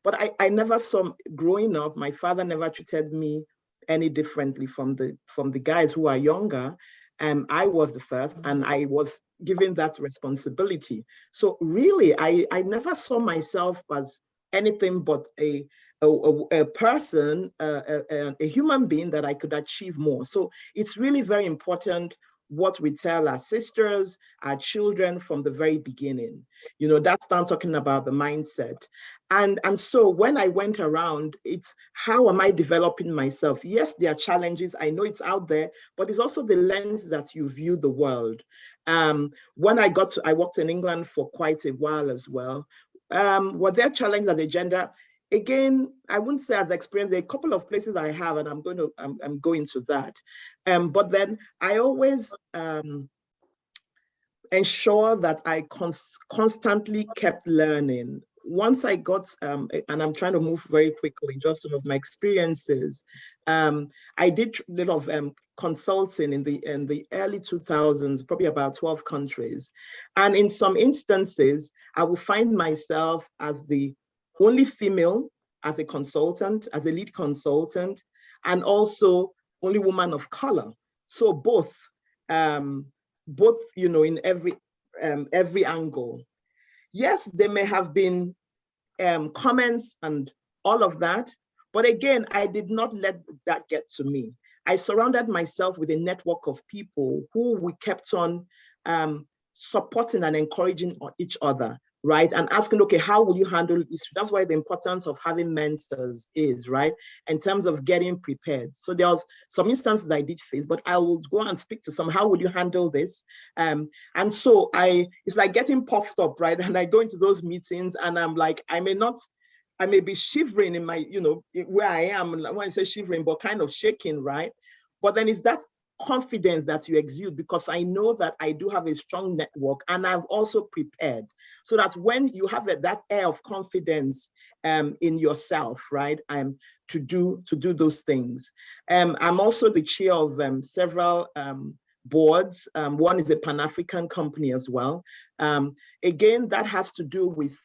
but I never saw, growing up, my father never treated me any differently from the guys who are younger. I was the first, and I was given that responsibility. So really, I never saw myself as anything but a person, a human being that I could achieve more. So it's really very important what we tell our sisters, our children from the very beginning. That's now talking about the mindset. And so when I went around, it's how am I developing myself? Yes, there are challenges. I know it's out there, but it's also the lens that you view the world. When I worked in England for quite a while as well. Were there challenges as a gender? Again, I wouldn't say I've experienced a couple of places I have, and I'm going to that. But then I always ensure that I constantly kept learning. Once I got, and I'm trying to move very quickly, just some of my experiences. I did a little of consulting in the early 2000s, probably about 12 countries. And in some instances, I will find myself as the only female as a consultant, as a lead consultant, and also only woman of color. So both, in every angle. Yes, there may have been comments and all of that, but again, I did not let that get to me. I surrounded myself with a network of people who we kept on supporting and encouraging each other, right? And asking, okay, how will you handle this? That's why the importance of having mentors is, right? In terms of getting prepared. So there was some instances I did face, but I will go and speak to some, how will you handle this? And so it's like getting puffed up, right? And I go into those meetings and I'm like, I may be shivering in my, where I am, when I say shivering, but kind of shaking, right? But then it's that confidence that you exude, because I know that I do have a strong network, and I've also prepared, so that when you have that air of confidence in yourself, right, to do those things. I'm also the chair of several boards. One is a Pan-African company as well. Again, that has to do with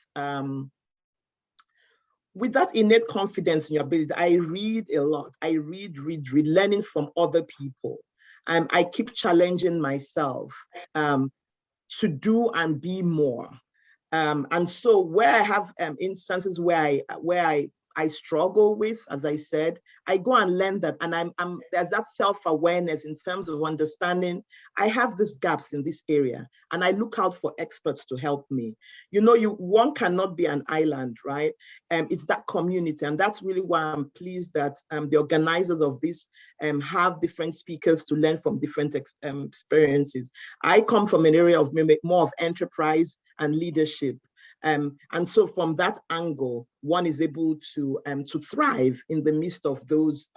that innate confidence in your ability. I read a lot. I read, learning from other people. I keep challenging myself to do and be more. And so where I have instances where I struggle with, as I said, I go and learn that, and there's that self-awareness in terms of understanding I have these gaps in this area, and I look out for experts to help me. One cannot be an island, right? It's that community, and that's really why I'm pleased that the organizers of this have different speakers to learn from different experiences. I come from an area of more of enterprise and leadership. And so from that angle, one is able to thrive in the midst of those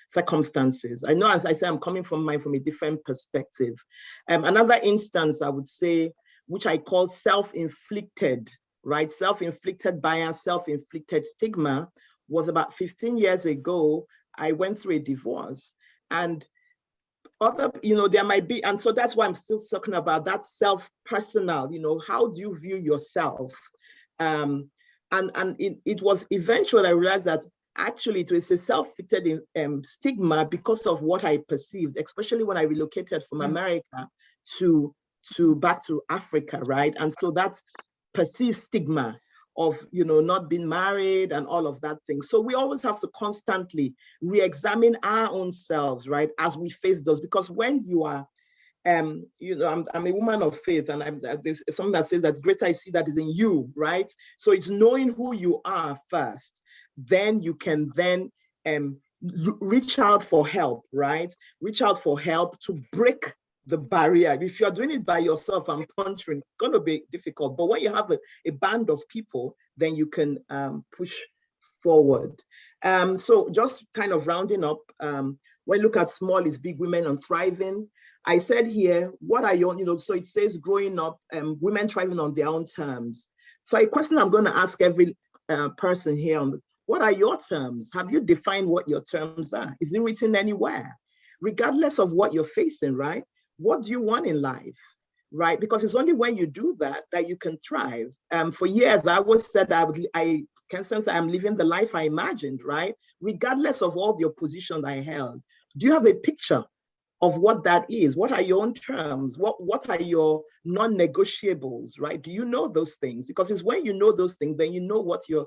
circumstances. I know, as I say, I'm coming from a different perspective. Another instance, I would say, which I call self-inflicted, right? Self-inflicted bias, self-inflicted stigma, was about 15 years ago. I went through a divorce, and there might be, and so that's why I'm still talking about that self-personal, how do you view yourself? And it was eventually I realized that actually it was a self-inflicted stigma because of what I perceived, especially when I relocated from America to back to Africa, right? And so that perceived stigma of not being married and all of that thing. So we always have to constantly re-examine our own selves, right, as we face those. Because when you are, I'm a woman of faith, and there's something that says that greater I see that is in you, right? So it's knowing who you are first, then you can then reach out for help, right? Reach out for help to break the barrier. If you're doing it by yourself and puncturing, it's going to be difficult. But when you have a band of people, then you can push forward. So just kind of rounding up, when you look at Small is Big, Women on Thriving, I said here, what are your, so it says growing up, women thriving on their own terms. So a question I'm going to ask every person here on what are your terms? Have you defined what your terms are? Is it written anywhere? Regardless of what you're facing, right? What do you want in life, right? Because it's only when you do that that you can thrive. For years, I always said I can sense I'm living the life I imagined, right? Regardless of all the opposition I held. Do you have a picture of what that is? What are your own terms? What are your non-negotiables, right? Do you know those things? Because it's when you know those things, then you know what you're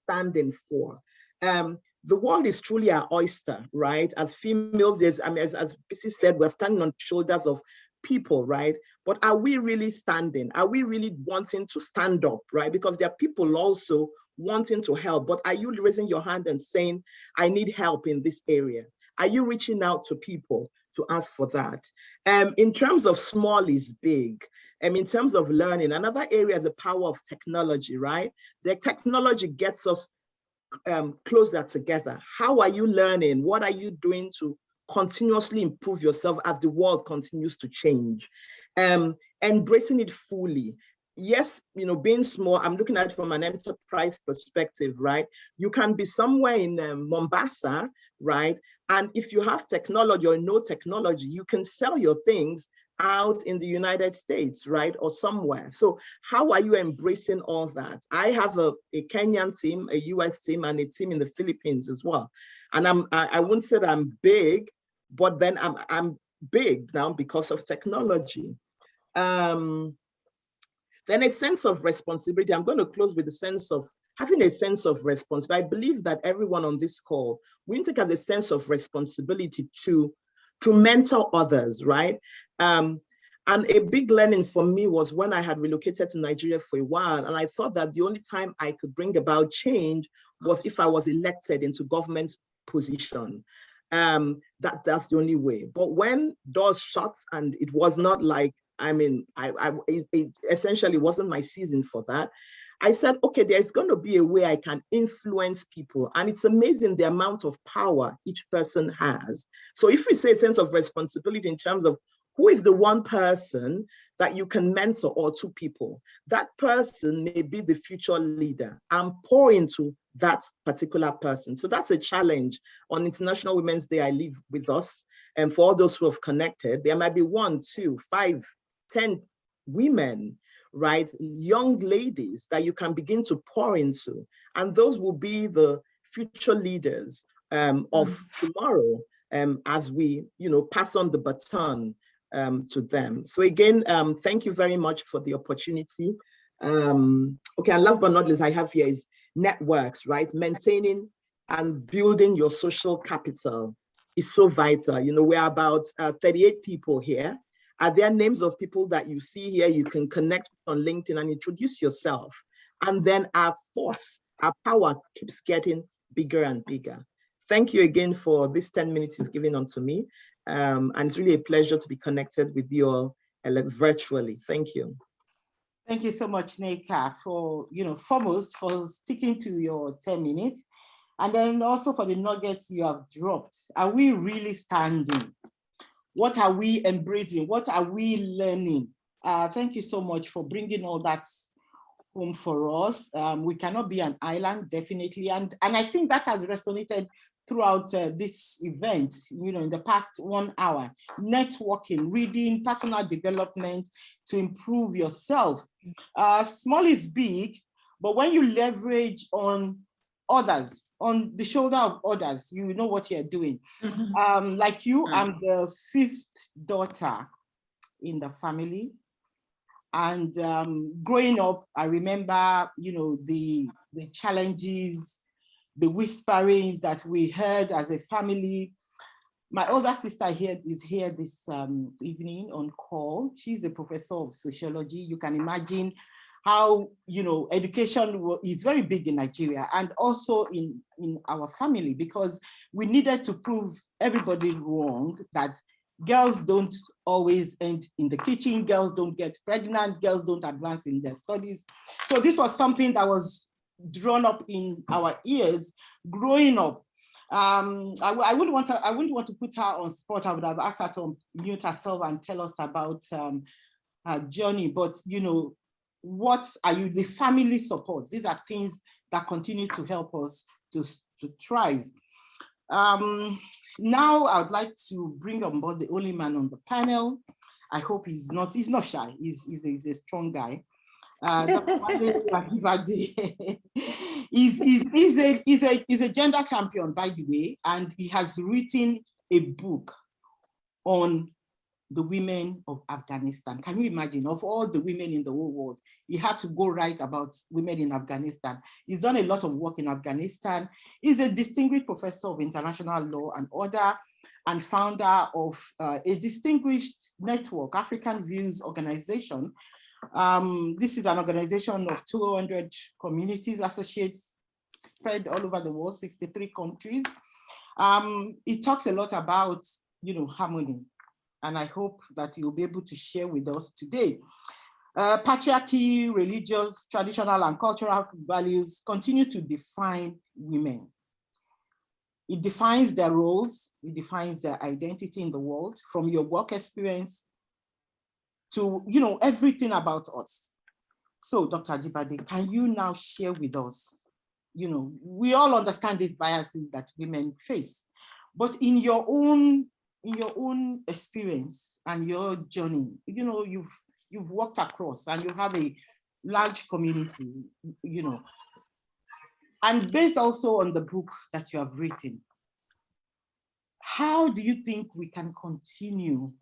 standing for. The world is truly our oyster, right? As females, as Bisi said, we're standing on shoulders of people, right? But are we really standing? Are we really wanting to stand up, right? Because there are people also wanting to help, but are you raising your hand and saying, I need help in this area? Are you reaching out to people to ask for that? In terms of small is big, in terms of learning, another area is the power of technology, right? The technology gets us closer together. How are you learning? What are you doing to continuously improve yourself as the world continues to change? Embracing it fully. Yes, being small, I'm looking at it from an enterprise perspective, right? You can be somewhere in Mombasa, right? And if you have technology or no technology, you can sell your things out in the United States, right? Or somewhere. So how are you embracing all that? I have a Kenyan team, a US team, and a team in the Philippines as well. And I wouldn't say that I'm big, but then I'm big now because of technology. Then a sense of responsibility. I'm going to close with the sense of having a sense of responsibility. I believe that everyone on this call, we need to take as a sense of responsibility to mentor others, right? And a big learning for me was when I had relocated to Nigeria for a while, and I thought that the only time I could bring about change was if I was elected into government position. That's the only way. But when doors shut, and it was not like, it essentially wasn't my season for that. I said, okay, there's going to be a way I can influence people. And it's amazing the amount of power each person has. So if we say a sense of responsibility in terms of who is the one person that you can mentor, or two people, that person may be the future leader, and pour into that particular person. So that's a challenge. On International Women's Day, I live with us. And for all those who have connected, there might be 1, 2, 5, 10 women, right? Young ladies that you can begin to pour into. And those will be the future leaders of tomorrow as we, pass on the baton to them. So again, thank you very much for the opportunity. Okay, and last but not least, I have here is networks, right? Maintaining and building your social capital is so vital. We're about 38 people here. Are there names of people that you see here you can connect on LinkedIn and introduce yourself? And then our force, our power keeps getting bigger and bigger. Thank you again for this 10 minutes you've given unto me. And it's really a pleasure to be connected with you all virtually. Thank you. Thank you so much, Nneka, for, foremost, for sticking to your 10 minutes. And then also for the nuggets you have dropped. Are we really standing? What are we embracing? What are we learning? Thank you so much for bringing all that home for us. We cannot be an island, definitely. And I think that has resonated throughout this event, in the past 1 hour. Networking, reading, personal development to improve yourself. Small is big, but when you leverage on others, on the shoulder of others, you know what you're doing. Like you, I'm the 5th daughter in the family. And growing up, I remember, the challenges, the whisperings that we heard as a family. My older sister is here this evening on call. She's a professor of sociology. You can imagine how, education is very big in Nigeria and also in our family, because we needed to prove everybody wrong that girls don't always end in the kitchen, girls don't get pregnant, girls don't advance in their studies. So this was something that was drawn up in our ears growing up. I wouldn't want to put her on spot. I would have asked her to mute herself and tell us about her journey. But what are you, the family support? These are things that continue to help us to thrive. Now I would like to bring on board the only man on the panel. I hope he's not shy. He's a strong guy. He's a gender champion, by the way, and he has written a book on the women of Afghanistan. Can you imagine, of all the women in the whole world, he had to go write about women in Afghanistan. He's done a lot of work in Afghanistan. He's a distinguished professor of international law and order, and founder of a distinguished network, African Views Organization. This is an organization of 200 communities, associates spread all over the world, 63 countries. It talks a lot about, harmony, and I hope that you'll be able to share with us today. Patriarchy, religious, traditional, and cultural values continue to define women. It defines their roles, it defines their identity in the world, from your work experience to everything about us. So, Dr. Ajibade, can you now share with us, we all understand these biases that women face, but in your own experience and your journey, you've walked across and you have a large community, and based also on the book that you have written, how do you think we can continue,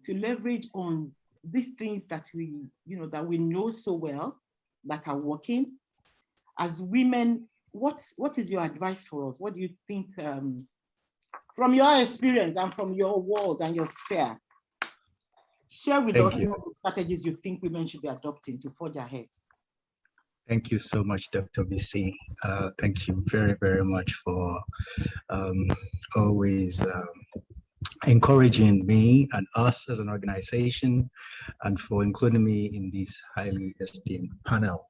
to leverage on these things that we know so well, that are working as women? What is your advice for us? What do you think, from your experience and from your world and your sphere? Share with us what strategies you think women should be adopting to forge ahead. Thank you so much, Dr. BC. Thank you very, very much for always encouraging me and us as an organization, and for including me in this highly esteemed panel.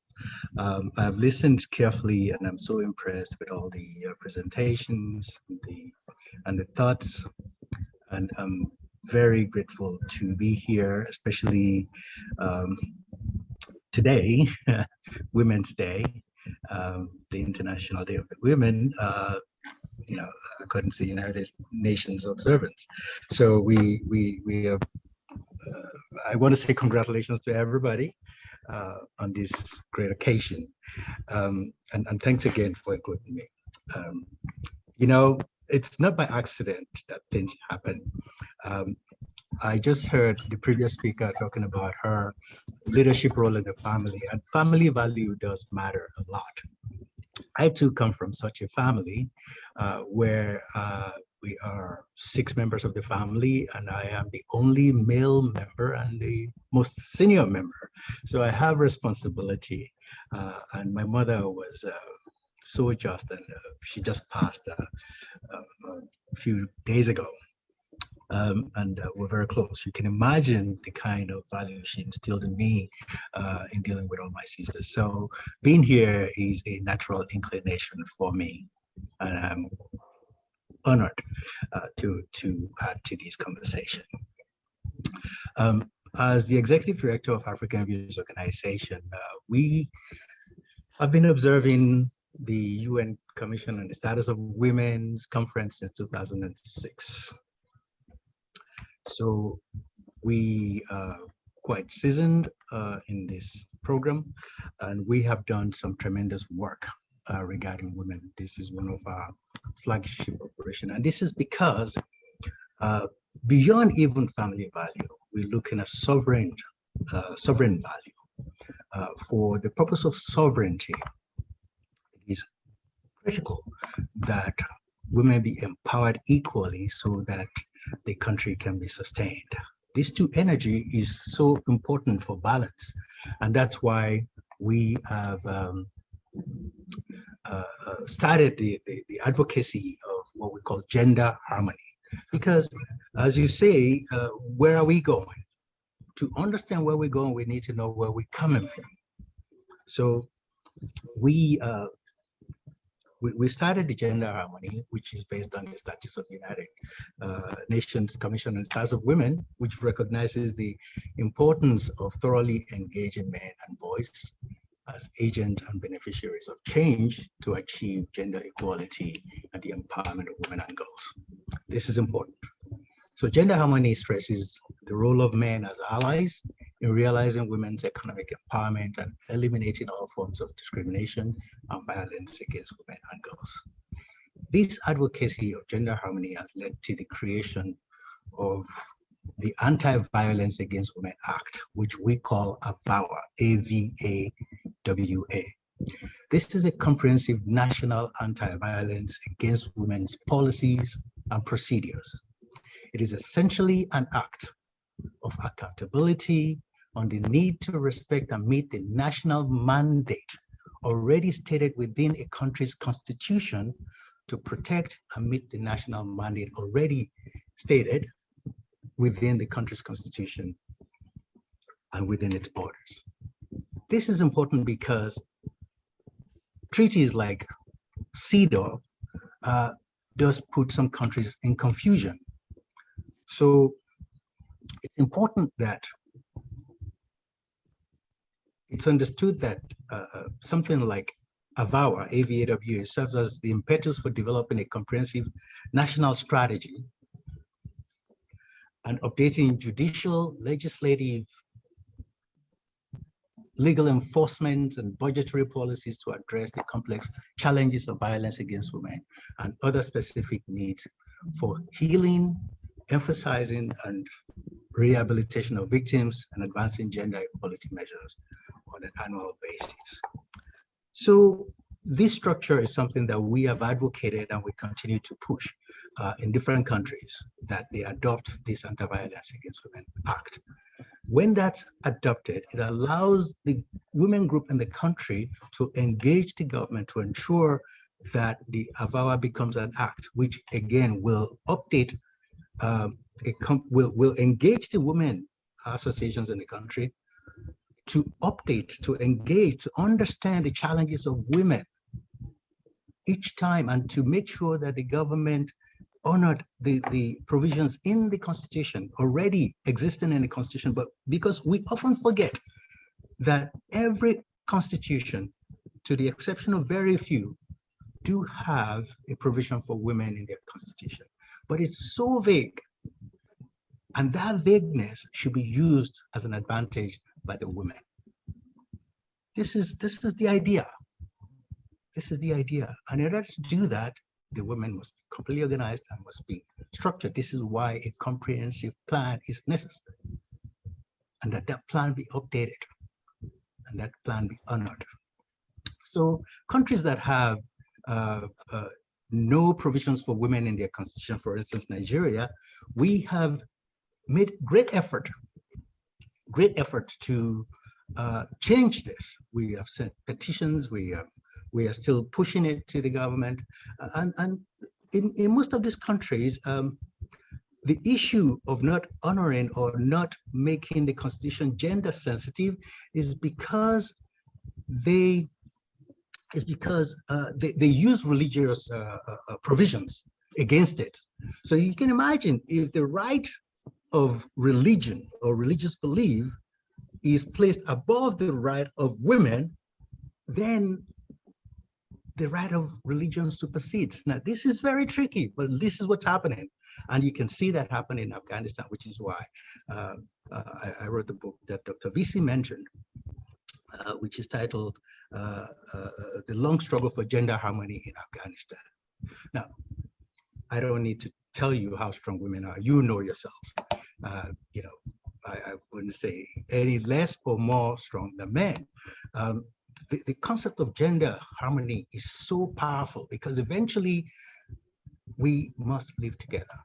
I've listened carefully, and I'm so impressed with all the presentations and the thoughts, and I'm very grateful to be here, especially today, Women's Day, the International Day of the Women, according to the United Nations observance. So we have, I want to say congratulations to everybody on this great occasion. And thanks again for including me. It's not by accident that things happen. I just heard the previous speaker talking about her leadership role in the family, and family value does matter a lot. I too come from such a family where we are 6 members of the family, and I am the only male member and the most senior member. So I have responsibility, and my mother was so just, and she just passed a few days ago. And we're very close. You can imagine the kind of value she instilled in me in dealing with all my sisters. So being here is a natural inclination for me, and I'm honored to add to this conversation. As the Executive Director of African Views Organization, we have been observing the UN Commission on the Status of Women's Conference since 2006. So we are quite seasoned in this program, and we have done some tremendous work regarding women. This is one of our flagship operations, and this is because beyond even family value, we're looking at sovereign value. For the purpose of sovereignty, it is critical that women be empowered equally so that the country can be sustained. This two energy is so important for balance, and that's why we have started the advocacy of what we call gender harmony. Because, as you say, where are we going? To understand where we're going, we need to know where we're coming from. So we we started the Gender Harmony, which is based on the Statutes of the United Nations Commission on the Status of Women, which recognizes the importance of thoroughly engaging men and boys as agents and beneficiaries of change to achieve gender equality and the empowerment of women and girls. This is important. So Gender Harmony stresses the role of men as allies in realizing women's economic empowerment and eliminating all forms of discrimination and violence against women and girls. This advocacy of gender harmony has led to the creation of the Anti-Violence Against Women Act, which we call AVAWA, A-V-A-W-A. This is a comprehensive national anti-violence against women's policies and procedures. It is essentially an act of accountability on the need to respect and meet the national mandate already stated within a country's constitution to protect and meet the national mandate already stated within the country's constitution and within its borders. This is important because treaties like CEDAW does put some countries in confusion. So it's important that it's understood that something like AVAWA, AVAWA, serves as the impetus for developing a comprehensive national strategy and updating judicial, legislative, legal enforcement, and budgetary policies to address the complex challenges of violence against women and other specific needs for healing, emphasizing and rehabilitation of victims, and advancing gender equality measures on an annual basis. So this structure is something that we have advocated and we continue to push in different countries, that they adopt this Anti-Violence Against Women Act. When that's adopted, it allows the women group in the country to engage the government to ensure that the AVAWA becomes an act, which again will update, will engage the women associations in the country to update, to engage, to understand the challenges of women each time, and to make sure that the government honored the provisions in the Constitution, already existing in the Constitution, but because we often forget that every constitution, to the exception of very few, do have a provision for women in their constitution, but it's so vague. And that vagueness should be used as an advantage by the women. This is the idea. This is the idea. And in order to do that, the women must be completely organized and must be structured. This is why a comprehensive plan is necessary, and that plan be updated and that plan be honored. So countries that have no provisions for women in their constitution, for instance, Nigeria, we have made great effort to change this. We have sent petitions, we are still pushing it to the government. And in most of these countries, the issue of not honoring or not making the constitution gender sensitive is because they use religious provisions against it. So you can imagine, if the right of religion or religious belief is placed above the right of women, then the right of religion supersedes. Now, this is very tricky, but this is what's happening. And you can see that happen in Afghanistan, which is why I wrote the book that Dr. Visi mentioned, which is titled The Long Struggle for Gender Harmony in Afghanistan. Now, I don't need to tell you how strong women are. You know yourselves. You know, I wouldn't say any less or more strong than men. The concept of gender harmony is so powerful because eventually we must live together.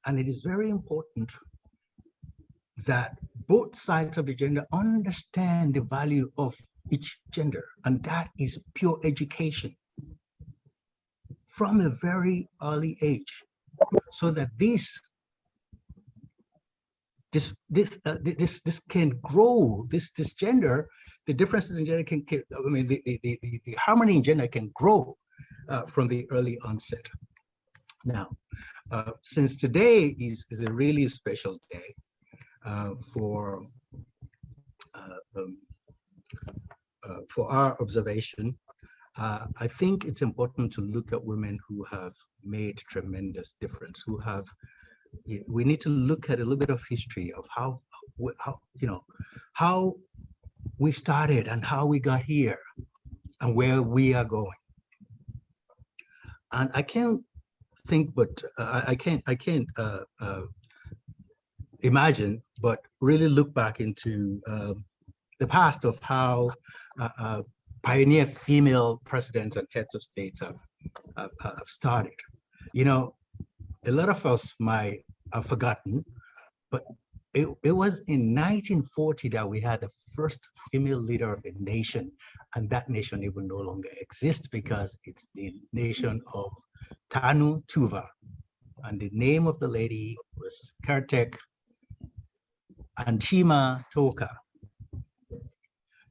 And it is very important that both sides of the gender understand the value of each gender, and that is pure education from a very early age, so that this can grow. This gender, the differences in gender can, I mean, the harmony in gender can grow, from the early onset. Now, since today is a really special day for our observation, I think it's important to look at women who have made tremendous difference, who have, we need to look at a little bit of history of how we started and how we got here and where we are going. And I can't think, but I can't imagine, but really look back into the past of how pioneer female presidents and heads of states have started. You know, a lot of us might have forgotten, but it was in 1940 that we had the first female leader of a nation, and that nation even no longer exists because it's the nation of Tanu Tuva, and the name of the lady was Kertek Anchima Toka.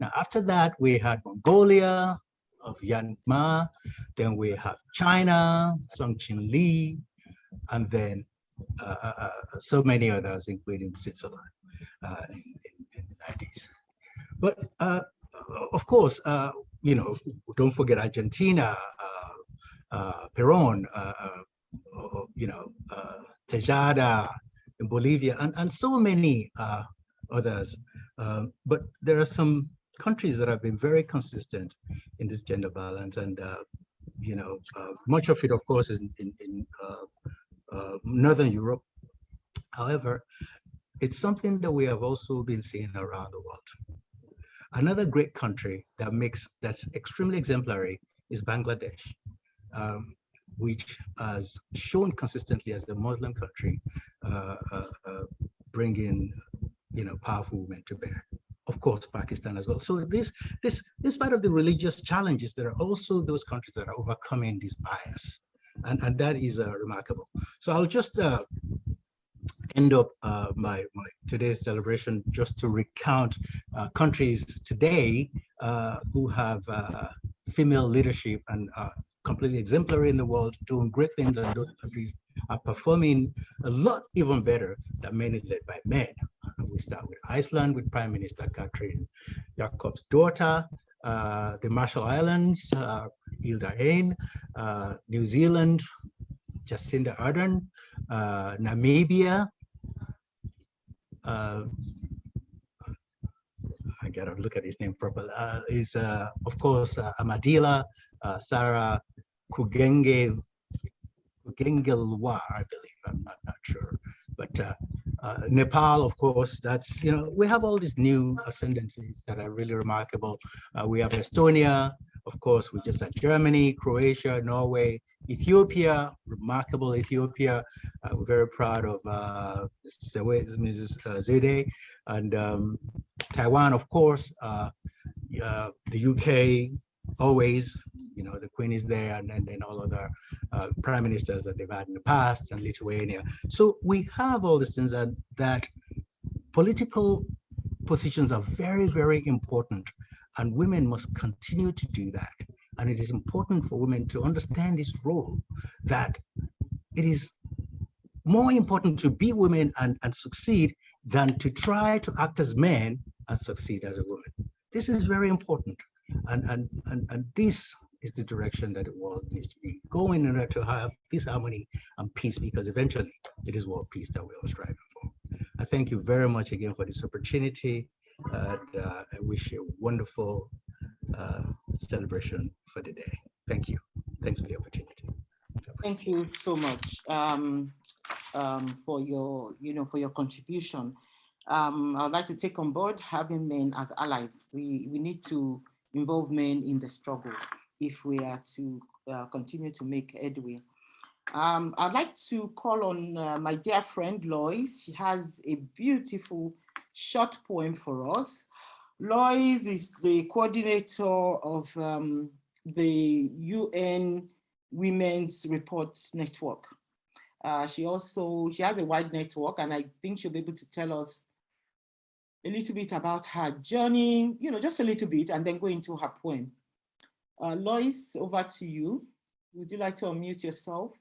Now, after that, we had Mongolia of Yan Ma, then we have China, Song Chin Li, and then so many others, including Switzerland in the 90s. But of course, you know, don't forget Argentina, Peron, you know, Tejada in Bolivia, and so many others. But there are some countries that have been very consistent in this gender balance, and you know, much of it, of course, is in Northern Europe. However, it's something that we have also been seeing around the world. Another great country that's extremely exemplary is Bangladesh, which has shown consistently as a Muslim country, bringing, you know, powerful women to bear. Of course, Pakistan as well. So despite of the religious challenges, there are also those countries that are overcoming this bias, and that is remarkable. So I'll just end up my today's celebration just to recount countries today who have female leadership and completely exemplary in the world, doing great things, and those countries are performing a lot even better than many led by men. We start with Iceland with Prime Minister Katrin Jakob's daughter, the Marshall Islands, Hilda Heyn, New Zealand, Jacinda Ardern, Namibia, I gotta look at his name properly, is of course Amadila Sarah Kugengelwa, I believe, I'm not sure, but Nepal, of course, that's, you know, we have all these new ascendancies that are really remarkable. We have Estonia, of course, we just had Germany, Croatia, Norway, Ethiopia, remarkable Ethiopia. We're very proud of Mrs. Zede, and Taiwan, of course, the UK, always, you know, the Queen is there, and then all other prime ministers that they've had in the past, and Lithuania. So we have all these things that political positions are very, very important, and women must continue to do that. And it is important for women to understand this role, that it is more important to be women and succeed than to try to act as men and succeed as a woman. This is very important. And this is the direction that the world needs to be going in order to have this harmony and peace, because eventually it is world peace that we're all striving for. I thank you very much again for this opportunity. And I wish you a wonderful celebration for the day. Thank you. Thanks for the opportunity. Thank you so much for your, for your contribution. I'd like to take on board having men as allies. We need to involve men in the struggle if we are to continue to make headway. I'd like to call on my dear friend Lois. She has a beautiful short poem for us. Lois is the coordinator of the UN Women's Report Network. She has a wide network, and I think she'll be able to tell us a little bit about her journey, just a little bit, and then go into her poem. Lois, over to you. Would you like to unmute yourself?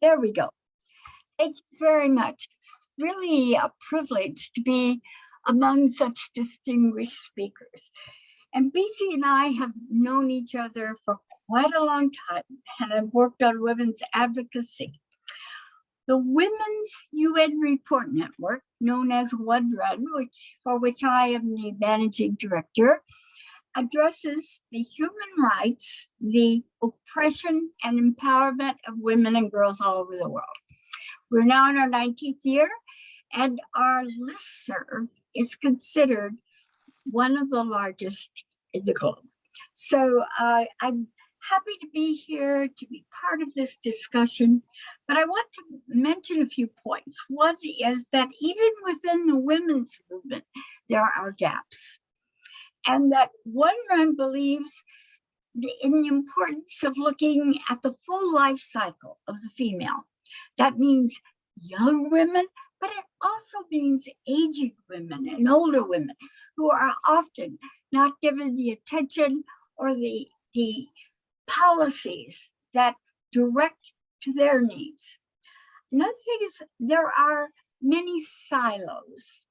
There we go. Thank you very much. It's really a privilege to be among such distinguished speakers. And BC and I have known each other for quite a long time and have worked on women's advocacy. The Women's UN Report Network, known as WUNRUN, for which I am the managing director, addresses the human rights, the oppression and empowerment of women and girls all over the world. We're now in our 19th year, and our listserv is considered one of the largest in the globe. So I'm happy to be here to be part of this discussion, but I want to mention a few points. One is that even within the women's movement, there are gaps. And that WUNRUN believes in the importance of looking at the full life cycle of the female. That means young women, but it also means aging women and older women who are often not given the attention or the policies that direct to their needs. Another thing is there are many silos.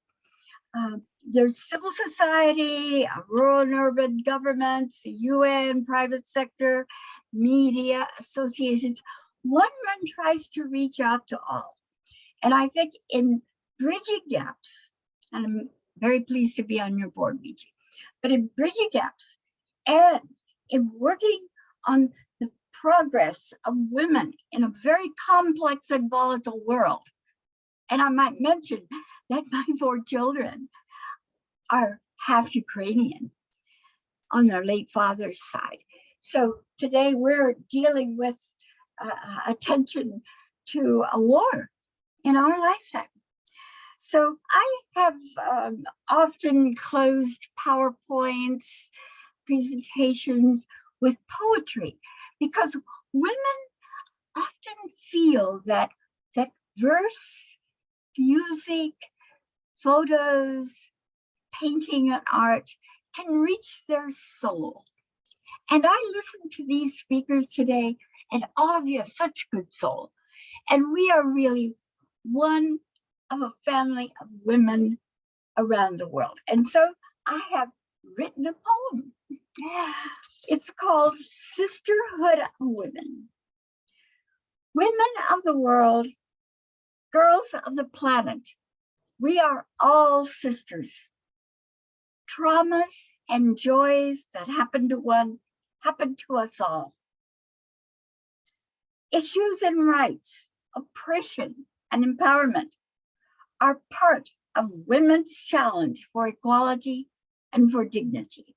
There's civil society, rural and urban governments, the UN, private sector, media, associations. WUNRUN tries to reach out to all. And I think in Bridging Gaps, and I'm very pleased to be on your board, BG, but in Bridging Gaps and in working on the progress of women in a very complex and volatile world, and I might mention that my 4 children are half Ukrainian on their late father's side. So today we're dealing with attention to a war in our lifetime. So I have often closed PowerPoints, presentations with poetry, because women often feel that verse, music, photos, painting and art can reach their soul. And I listen to these speakers today, and all of you have such good soul. And we are really one of a family of women around the world. And so I have written a poem. It's called Sisterhood of Women. Women of the world, girls of the planet, we are all sisters. Traumas and joys that happen to one happen to us all. Issues and rights, oppression and empowerment are part of women's challenge for equality and for dignity.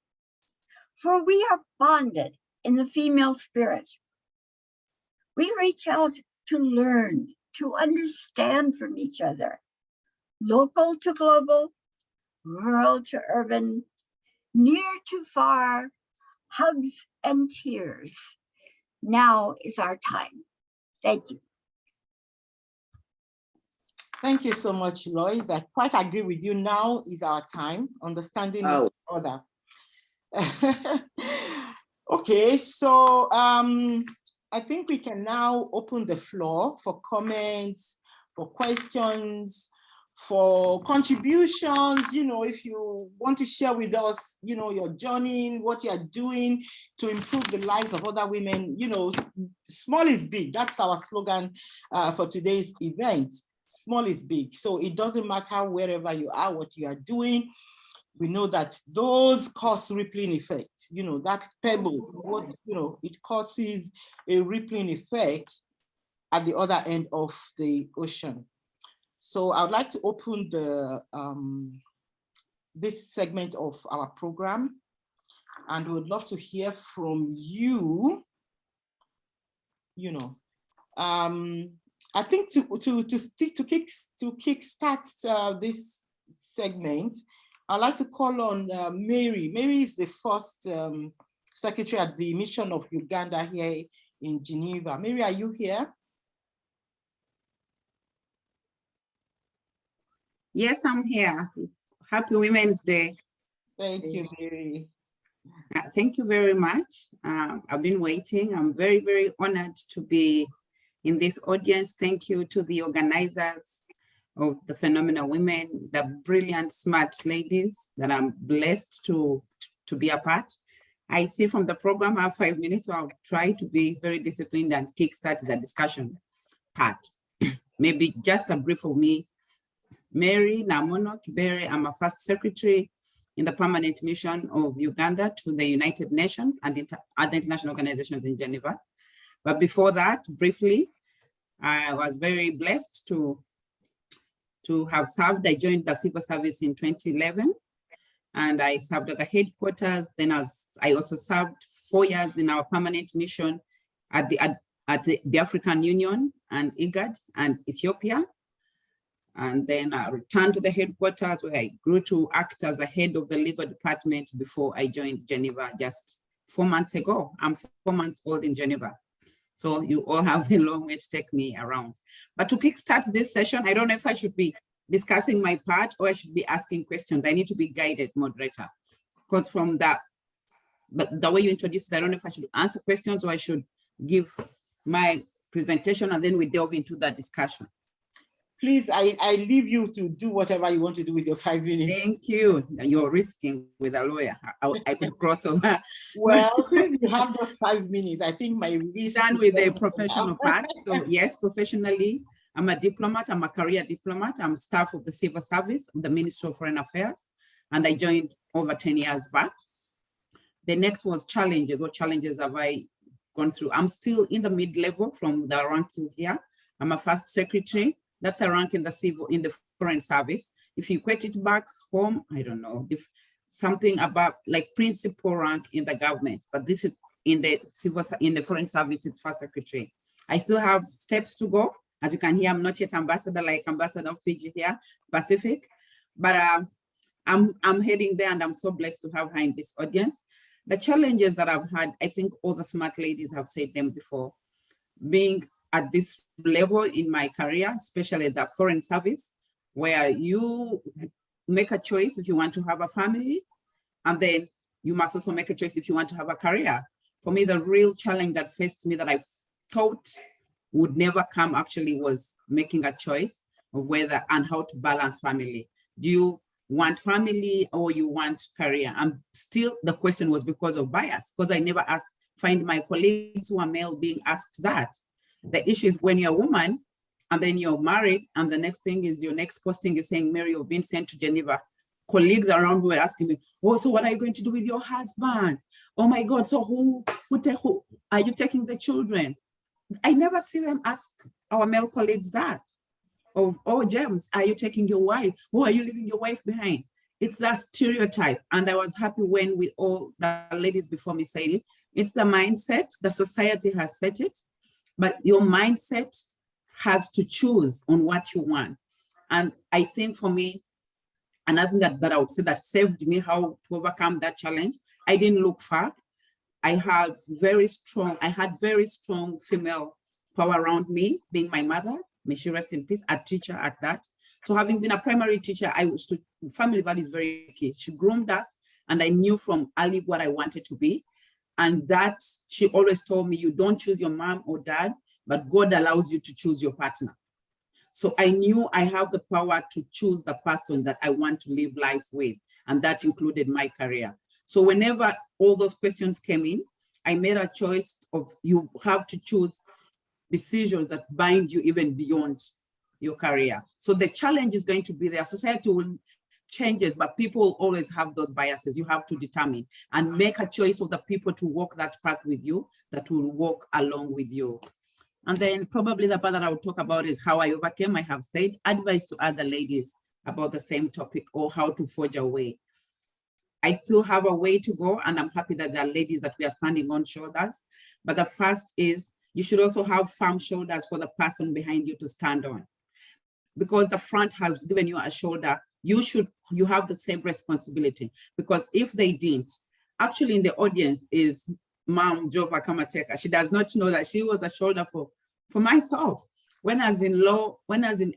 For we are bonded in the female spirit. We reach out to learn, to understand from each other, local to global, rural to urban, near to far, hugs and tears. Now is our time. Thank you. Thank you so much, Lois. I quite agree with you. Now is our time, understanding each other. Okay, so I think we can now open the floor for comments, for questions, for contributions. You know, if you want to share with us, you know, your journey, what you're doing to improve the lives of other women, you know, small is big. That's our slogan for today's event. Small is big. So it doesn't matter wherever you are, what you are doing. We know that those cause rippling effect, you know, that pebble, what, you know, it causes a rippling effect at the other end of the ocean. So I would like to open the this segment of our program, and we would love to hear from you. You know, I think to kickstart this segment, I'd like to call on Mary. Mary is the first secretary at the mission of Uganda here in Geneva. Mary, are you here? Yes, I'm here. Happy Women's Day. Thank you, Mary. Thank you very much. I've been waiting. I'm very, very honored to be in this audience. Thank you to the organizers of the Phenomenal Women, the brilliant, smart ladies that I'm blessed to be a part. I see from the program I have 5 minutes, so I'll try to be very disciplined and kickstart the discussion part. Maybe just a brief of me. Mary Namono Kibere, I'm a first secretary in the permanent mission of Uganda to the United Nations and other international organizations in Geneva. But before that, briefly, I was very blessed to have served. I joined the civil service in 2011, and I served at the headquarters. Then I also served 4 years in our permanent mission at the African Union and IGAD and Ethiopia. And then I returned to the headquarters where I grew to act as the head of the legal department before I joined Geneva just 4 months ago. I'm 4 months old in Geneva. So you all have a long way to take me around. But to kickstart this session, I don't know if I should be discussing my part or I should be asking questions. I need to be guided, moderator. Because from the way you introduced it, I don't know if I should answer questions or I should give my presentation and then we delve into that discussion. Please, I leave you to do whatever you want to do with your 5 minutes. Thank you. You're risking with a lawyer. I could cross over. Well, you have those 5 minutes. I think my risk done with the professional part. So yes, professionally, I'm a diplomat. I'm a career diplomat. I'm staff of the civil service of the Ministry of Foreign Affairs, and I joined over 10 years back. The next was challenges. What challenges have I gone through? I'm still in the mid-level from the rank you here. I'm a first secretary. That's a rank in the foreign service. If you equate it back home, I don't know, if something about like principal rank in the government, but this is in the foreign service, it's first secretary. I still have steps to go. As you can hear, I'm not yet ambassador like Ambassador of Fiji here, Pacific, but I'm heading there and I'm so blessed to have her in this audience. The challenges that I've had, I think all the smart ladies have said them before. Being at this level in my career, especially the foreign service, where you make a choice if you want to have a family, and then you must also make a choice if you want to have a career. For me, the real challenge that faced me that I thought would never come actually was making a choice of whether and how to balance family. Do you want family or you want career? And still the question was because of bias, because I never find my colleagues who are male being asked that. The issue is when you're a woman and then you're married and the next thing is your next posting is saying, Mary, you've been sent to Geneva. Colleagues around were asking me, oh, so what are you going to do with your husband? Oh my God, so who are you taking the children? I never see them ask our male colleagues that. Oh, James, are you taking your wife? Oh, are you leaving your wife behind? It's that stereotype. And I was happy when all the ladies before me said it. It's the mindset, the society has set it, but your mindset has to choose on what you want. And I think for me, another thing that I would say that saved me how to overcome that challenge, I didn't look far. I had very strong female power around me, being my mother, may she rest in peace, a teacher at that. So having been a primary teacher, family value is very key. She groomed us and I knew from early what I wanted to be. And that she always told me, you don't choose your mom or dad, but God allows you to choose your partner. So I knew I have the power to choose the person that I want to live life with. And that included my career. So whenever all those questions came in, I made a choice of you have to choose decisions that bind you even beyond your career. So the challenge is going to be there. Society will changes, but people always have those biases. You have to determine and make a choice of the people to walk that path with you, that will walk along with you. And then probably the part that I will talk about is how I overcame. I have said advice to other ladies about the same topic or how to forge a way. I still have a way to go, and I'm happy that there are ladies that we are standing on shoulders. But the first is you should also have firm shoulders for the person behind you to stand on. Because the front has given you a shoulder, you have the same responsibility. Because if they didn't, actually in the audience is Mom Jova Kamateka. She does not know that she was a shoulder for myself. When I was in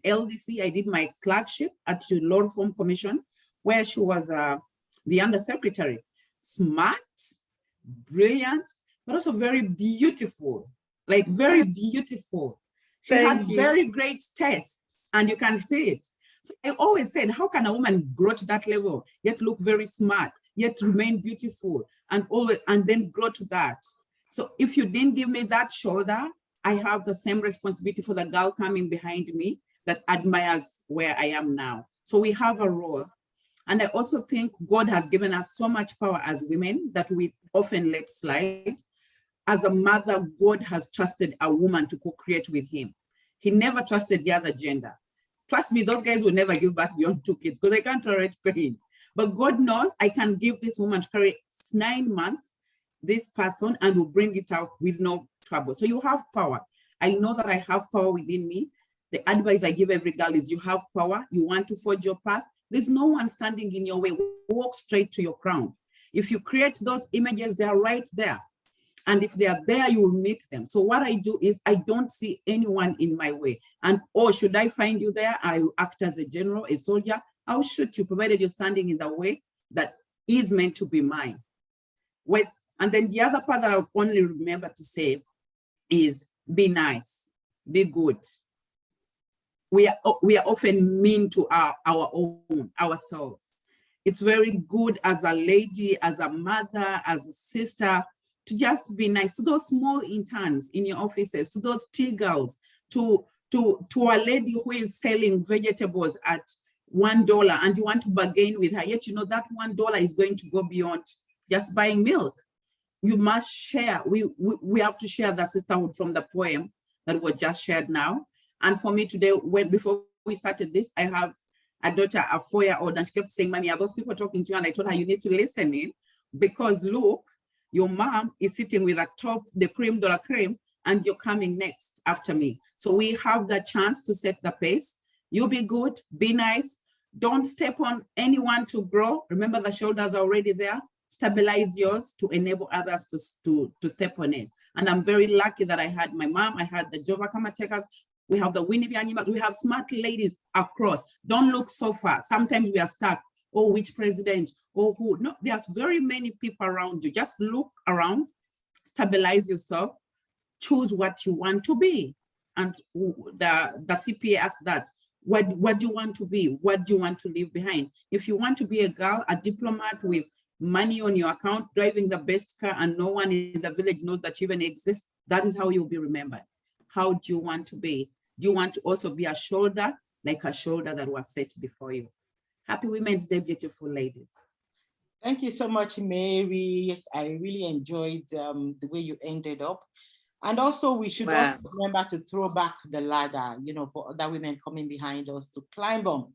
LDC, I did my clerkship at the Law Reform Commission, where she was the undersecretary. smart, brilliant, but also very beautiful, like very beautiful. She had very great taste, and you can see it. So I always said, how can a woman grow to that level, yet look very smart, yet remain beautiful, and then grow to that? So if you didn't give me that shoulder, I have the same responsibility for the girl coming behind me that admires where I am now. So we have a role. And I also think God has given us so much power as women that we often let slide. As a mother, God has trusted a woman to co-create with him. He never trusted the other gender. Trust me, those guys will never give back beyond 2 kids because they can't tolerate pain. But God knows I can give this woman to carry 9 months, this person, and will bring it out with no trouble. So you have power. I know that I have power within me. The advice I give every girl is you have power. You want to forge your path. There's no one standing in your way. Walk straight to your crown. If you create those images, they are right there. And if they are there, you will meet them. So what I do is I don't see anyone in my way. And, oh, should I find you there? I will act as a general, a soldier. I'll shoot you, provided you're standing in the way that is meant to be mine. And then the other part that I'll only remember to say is be nice, be good. We are often mean to ourselves. It's very good as a lady, as a mother, as a sister, to just be nice to those small interns in your offices, to those tea girls, to a lady who is selling vegetables at $1 and you want to bargain with her, yet you know that $1 is going to go beyond just buying milk. You must share. We have to share the sisterhood from the poem that was just shared now. And for me today, before we started this, I have a daughter, a 4-year-old, and she kept saying, "Mommy, are those people talking to you?" And I told her, you need to listen in, because look, your mom is sitting with the cream de la creme, and you're coming next after me. So we have the chance to set the pace. You be good, be nice. Don't step on anyone to grow. Remember, the shoulders are already there. Stabilize yours to enable others to step on it. And I'm very lucky that I had my mom, I had the Jova Kamatekas, we have the Winnipeg Animals, we have smart ladies across. Don't look so far. Sometimes we are stuck. Oh, which president? Oh, who? No, there's very many people around you. Just look around, stabilize yourself, choose what you want to be. And the CPA asked that. What do you want to be? What do you want to leave behind? If you want to be a girl, a diplomat with money on your account, driving the best car, and no one in the village knows that you even exist, that is how you'll be remembered. How do you want to be? Do you want to also be a shoulder, like a shoulder that was set before you? Happy Women's Day, beautiful ladies. Thank you so much, Mary. I really enjoyed the way you ended up. And also, we should also remember to throw back the ladder, for other women coming behind us to climb on.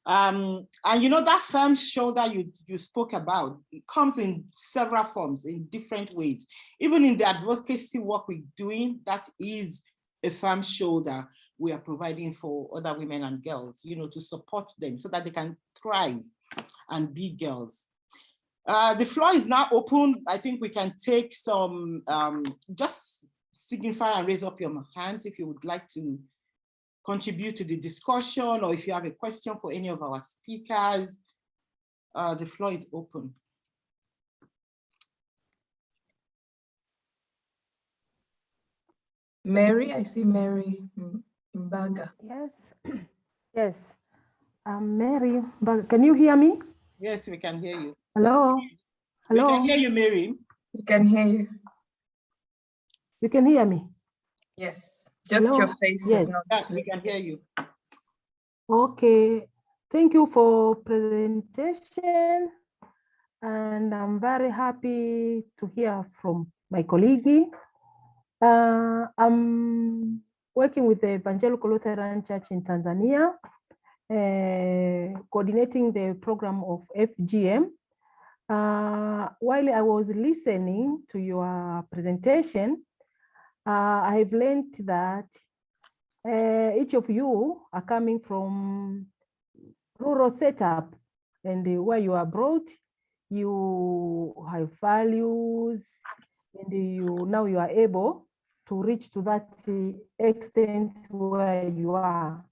And that firm shoulder you spoke about, it comes in several forms, in different ways. Even in the advocacy work we're doing, that is a firm shoulder we are providing for other women and girls, to support them so that they can thrive and be girls. The floor is now open. I think we can take some, just signify and raise up your hands if you would like to contribute to the discussion, or if you have a question for any of our speakers. The floor is open. Mary, I see Mary Mbaga. Yes, yes. Mary Mbaga. Can you hear me? Yes, we can hear you. Hello? Hello? We can hear you, Mary. We can hear you. You can hear me? Yes, just Hello? your face Yes. is not. Yes, we can hear you. Okay, thank you for presentation. And I'm very happy to hear from my colleague. I'm working with the Evangelical Lutheran Church in Tanzania, coordinating the program of FGM. While I was listening to your presentation, I've learned that each of you are coming from rural setup, and where you are brought, you have values, and now you are able to reach to that extent where you are.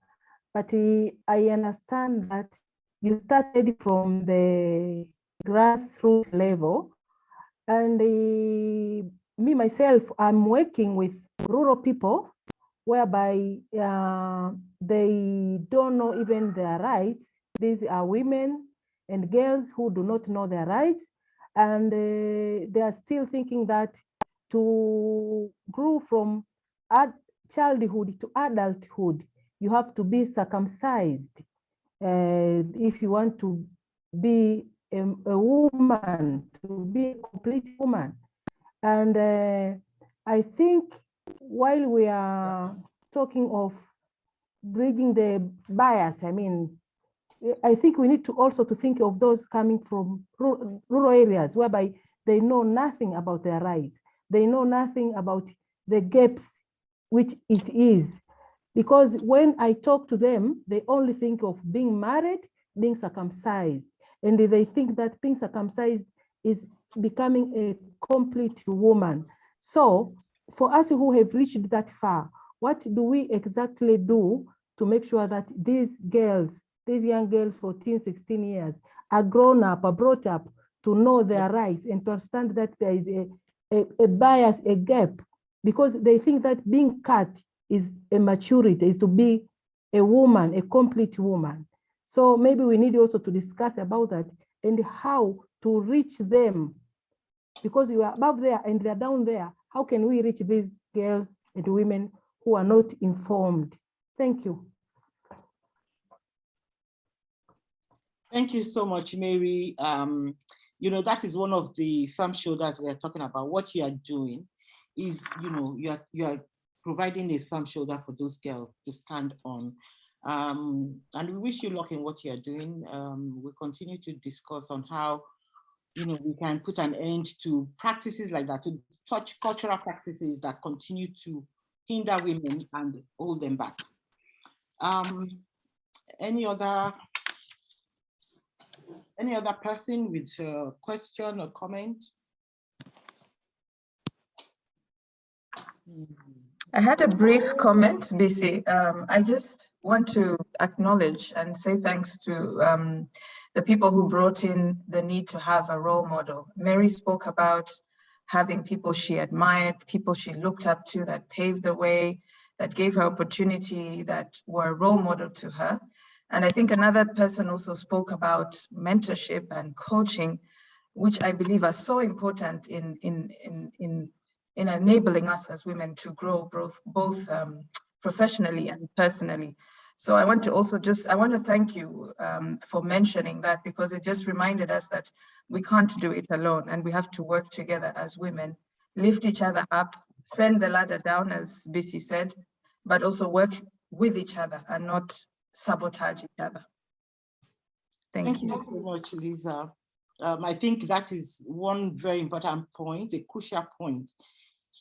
But I understand that you started from the grassroots level. And me myself, I'm working with rural people whereby they don't know even their rights. These are women and girls who do not know their rights, and they are still thinking that to grow from childhood to adulthood, you have to be circumcised if you want to be a woman, to be a complete woman. And I think while we are talking of bridging the bias, I mean, I think we need to also to think of those coming from rural areas whereby they know nothing about their rights. They know nothing about the gaps which it is. Because when I talk to them, they only think of being married, being circumcised. And they think that being circumcised is becoming a complete woman. So for us who have reached that far, what do we exactly do to make sure that these girls, these young girls, 14, 16 years, are grown up, are brought up to know their rights and to understand that there is a bias, a gap, because they think that being cut is a maturity, is to be a woman, a complete woman. So maybe we need also to discuss about that and how to reach them, because you are above there and they're down there. How can we reach these girls and women who are not informed? Thank you. Thank you so much, Mary. You know, that is one of the firm shoulders we are talking about. What you are doing is, you know, you are providing a firm shoulder for those girls to stand on. And we wish you luck in what you are doing. We'll continue to discuss on how, you know, we can put an end to practices like that, to such cultural practices that continue to hinder women and hold them back. Any other person with a question or comment? I had a brief comment, BC. I just want to acknowledge and say thanks to the people who brought in the need to have a role model. Mary spoke about having people she admired, people she looked up to that paved the way, that gave her opportunity, that were a role model to her. And I think another person also spoke about mentorship and coaching, which I believe are so important in enabling us as women to grow both professionally and personally. So I want to also I want to thank you for mentioning that, because it just reminded us that we can't do it alone and we have to work together as women, lift each other up, send the ladder down, as BC said, but also work with each other and not sabotage each other. Thank you. Thank you so much, Lisa. I think that is one very important point, a crucial point.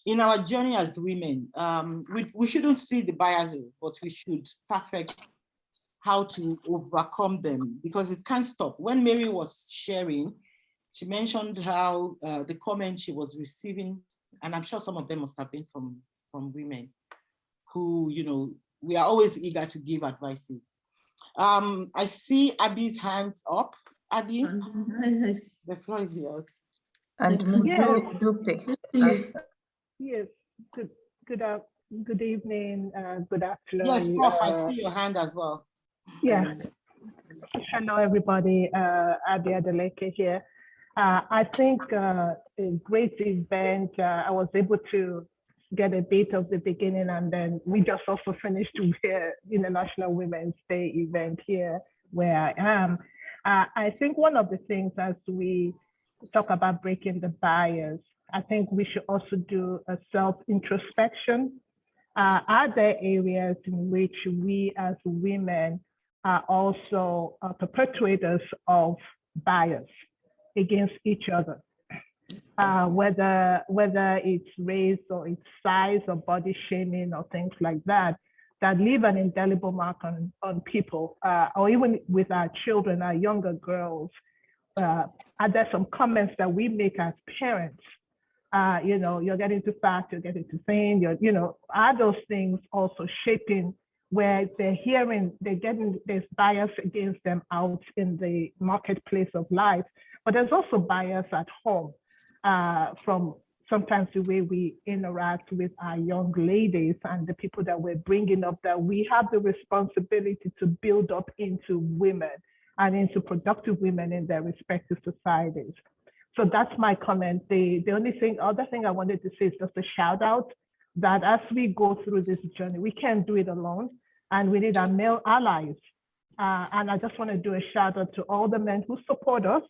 In our journey as women, we shouldn't see the biases, but we should perfect how to overcome them, because it can't stop. When Mary was sharing, she mentioned how the comments she was receiving, and I'm sure some of them must have been from women who, you know, we are always eager to give advices. I see Abby's hands up. Abby, the floor is yours. And Dupe. Yes, good evening, good afternoon. Yes, Prof, I see your hand as well. Yeah, hello everybody, Abby Adeleke here. I think a great event. I was able to get a bit of the beginning, and then we just also finished with International Women's Day event here where I am. I think one of the things as we talk about breaking the bias, I think we should also do a self-introspection. Are there areas in which we as women are also perpetrators of bias against each other? Whether it's race or it's size or body shaming or things like that, that leave an indelible mark on people, or even with our children, our younger girls. Are there some comments that we make as parents? You're getting too fat, you're getting too thin, are those things also shaping where they're getting this bias against them out in the marketplace of life? But there's also bias at home from sometimes the way we interact with our young ladies and the people that we're bringing up, that we have the responsibility to build up into women and into productive women in their respective societies. So that's my comment. The other thing I wanted to say is just a shout out that as we go through this journey, we can't do it alone, and we need our male allies. And I just want to do a shout out to all the men who support us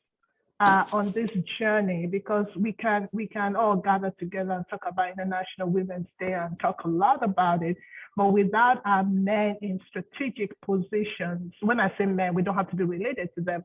on this journey, because we can all gather together and talk about International Women's Day and talk a lot about it. But without our men in strategic positions, when I say men, we don't have to be related to them,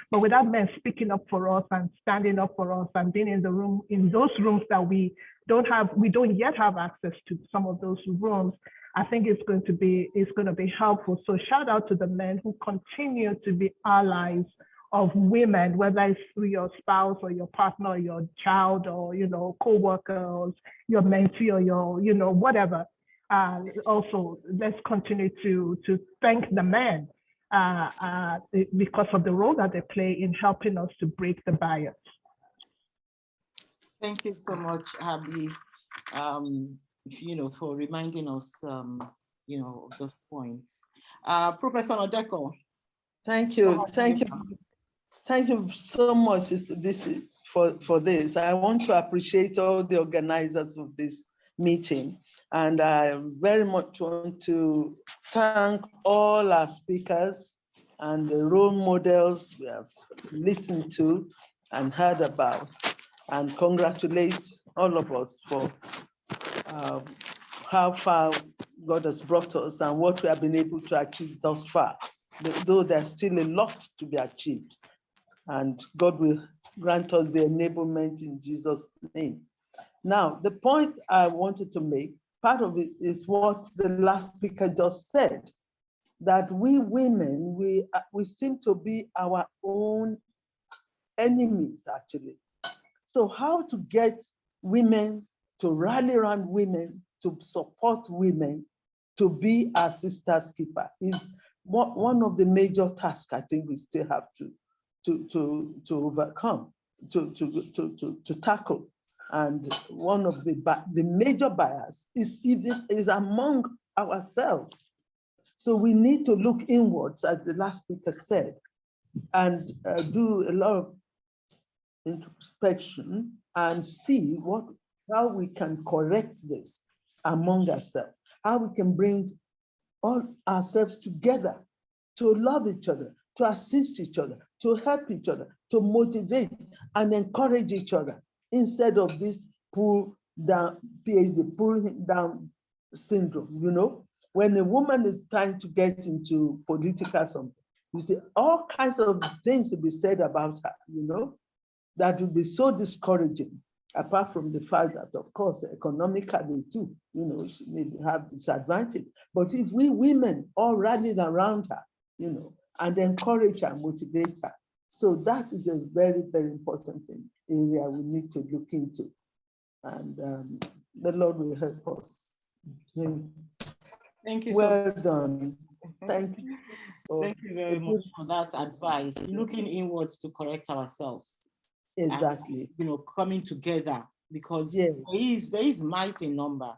but without men speaking up for us and standing up for us and being in the room, in those rooms that we don't yet have access to, some of those rooms, I think it's going to be helpful. So shout out to the men who continue to be allies of women, whether it's through your spouse or your partner or your child or, co-workers, your mentee or your, whatever. Also, let's continue to thank the men because of the role that they play in helping us to break the bias. Thank you so much, Abby, for reminding us, of those points. Professor Odeko. Thank you. Thank you so much, Sister Bisi, for this. I want to appreciate all the organizers of this meeting. And I very much want to thank all our speakers and the role models we have listened to and heard about, and congratulate all of us for how far God has brought us and what we have been able to achieve thus far, though there's still a lot to be achieved. And God will grant us the enablement in Jesus' name. Now, the point I wanted to make, part of it is what the last speaker just said, that we women, we seem to be our own enemies, actually. So how to get women to rally around women, to support women, to be our sister's keeper is one of the major tasks I think we still have to overcome, to tackle. And one of the major bias is among ourselves. So we need to look inwards, as the last speaker said, and do a lot of introspection and see how we can correct this among ourselves, how we can bring all ourselves together to love each other, to assist each other, to help each other, to motivate and encourage each other, instead of this pulling down syndrome. When a woman is trying to get into political something, you see all kinds of things to be said about her, that would be so discouraging, apart from the fact that, of course, economically too, she may have disadvantage. But if we women all rallied around her, and encourage her, motivate her. So that is a very, very important area we need to look into. And the Lord will help us. Thank you. Well done. Thank you. Thank you very much for that advice. Looking inwards to correct ourselves. Exactly. And, coming together, because there is might in number,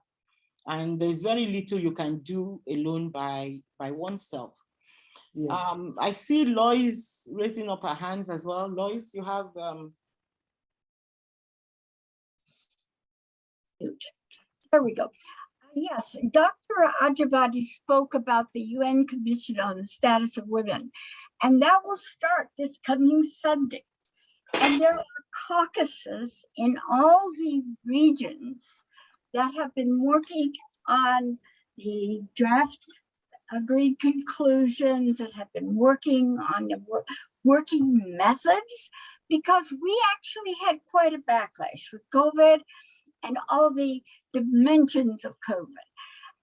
and there's very little you can do alone by oneself. Yeah. I see Lois raising up her hands as well. Lois, you have. There we go. Yes, Dr. Ajibadi spoke about the UN Commission on the Status of Women, and that will start this coming Sunday. And there are caucuses in all the regions that have been working on the draft agreed conclusions, that have been working on the working methods, because we actually had quite a backlash with COVID and all the dimensions of COVID.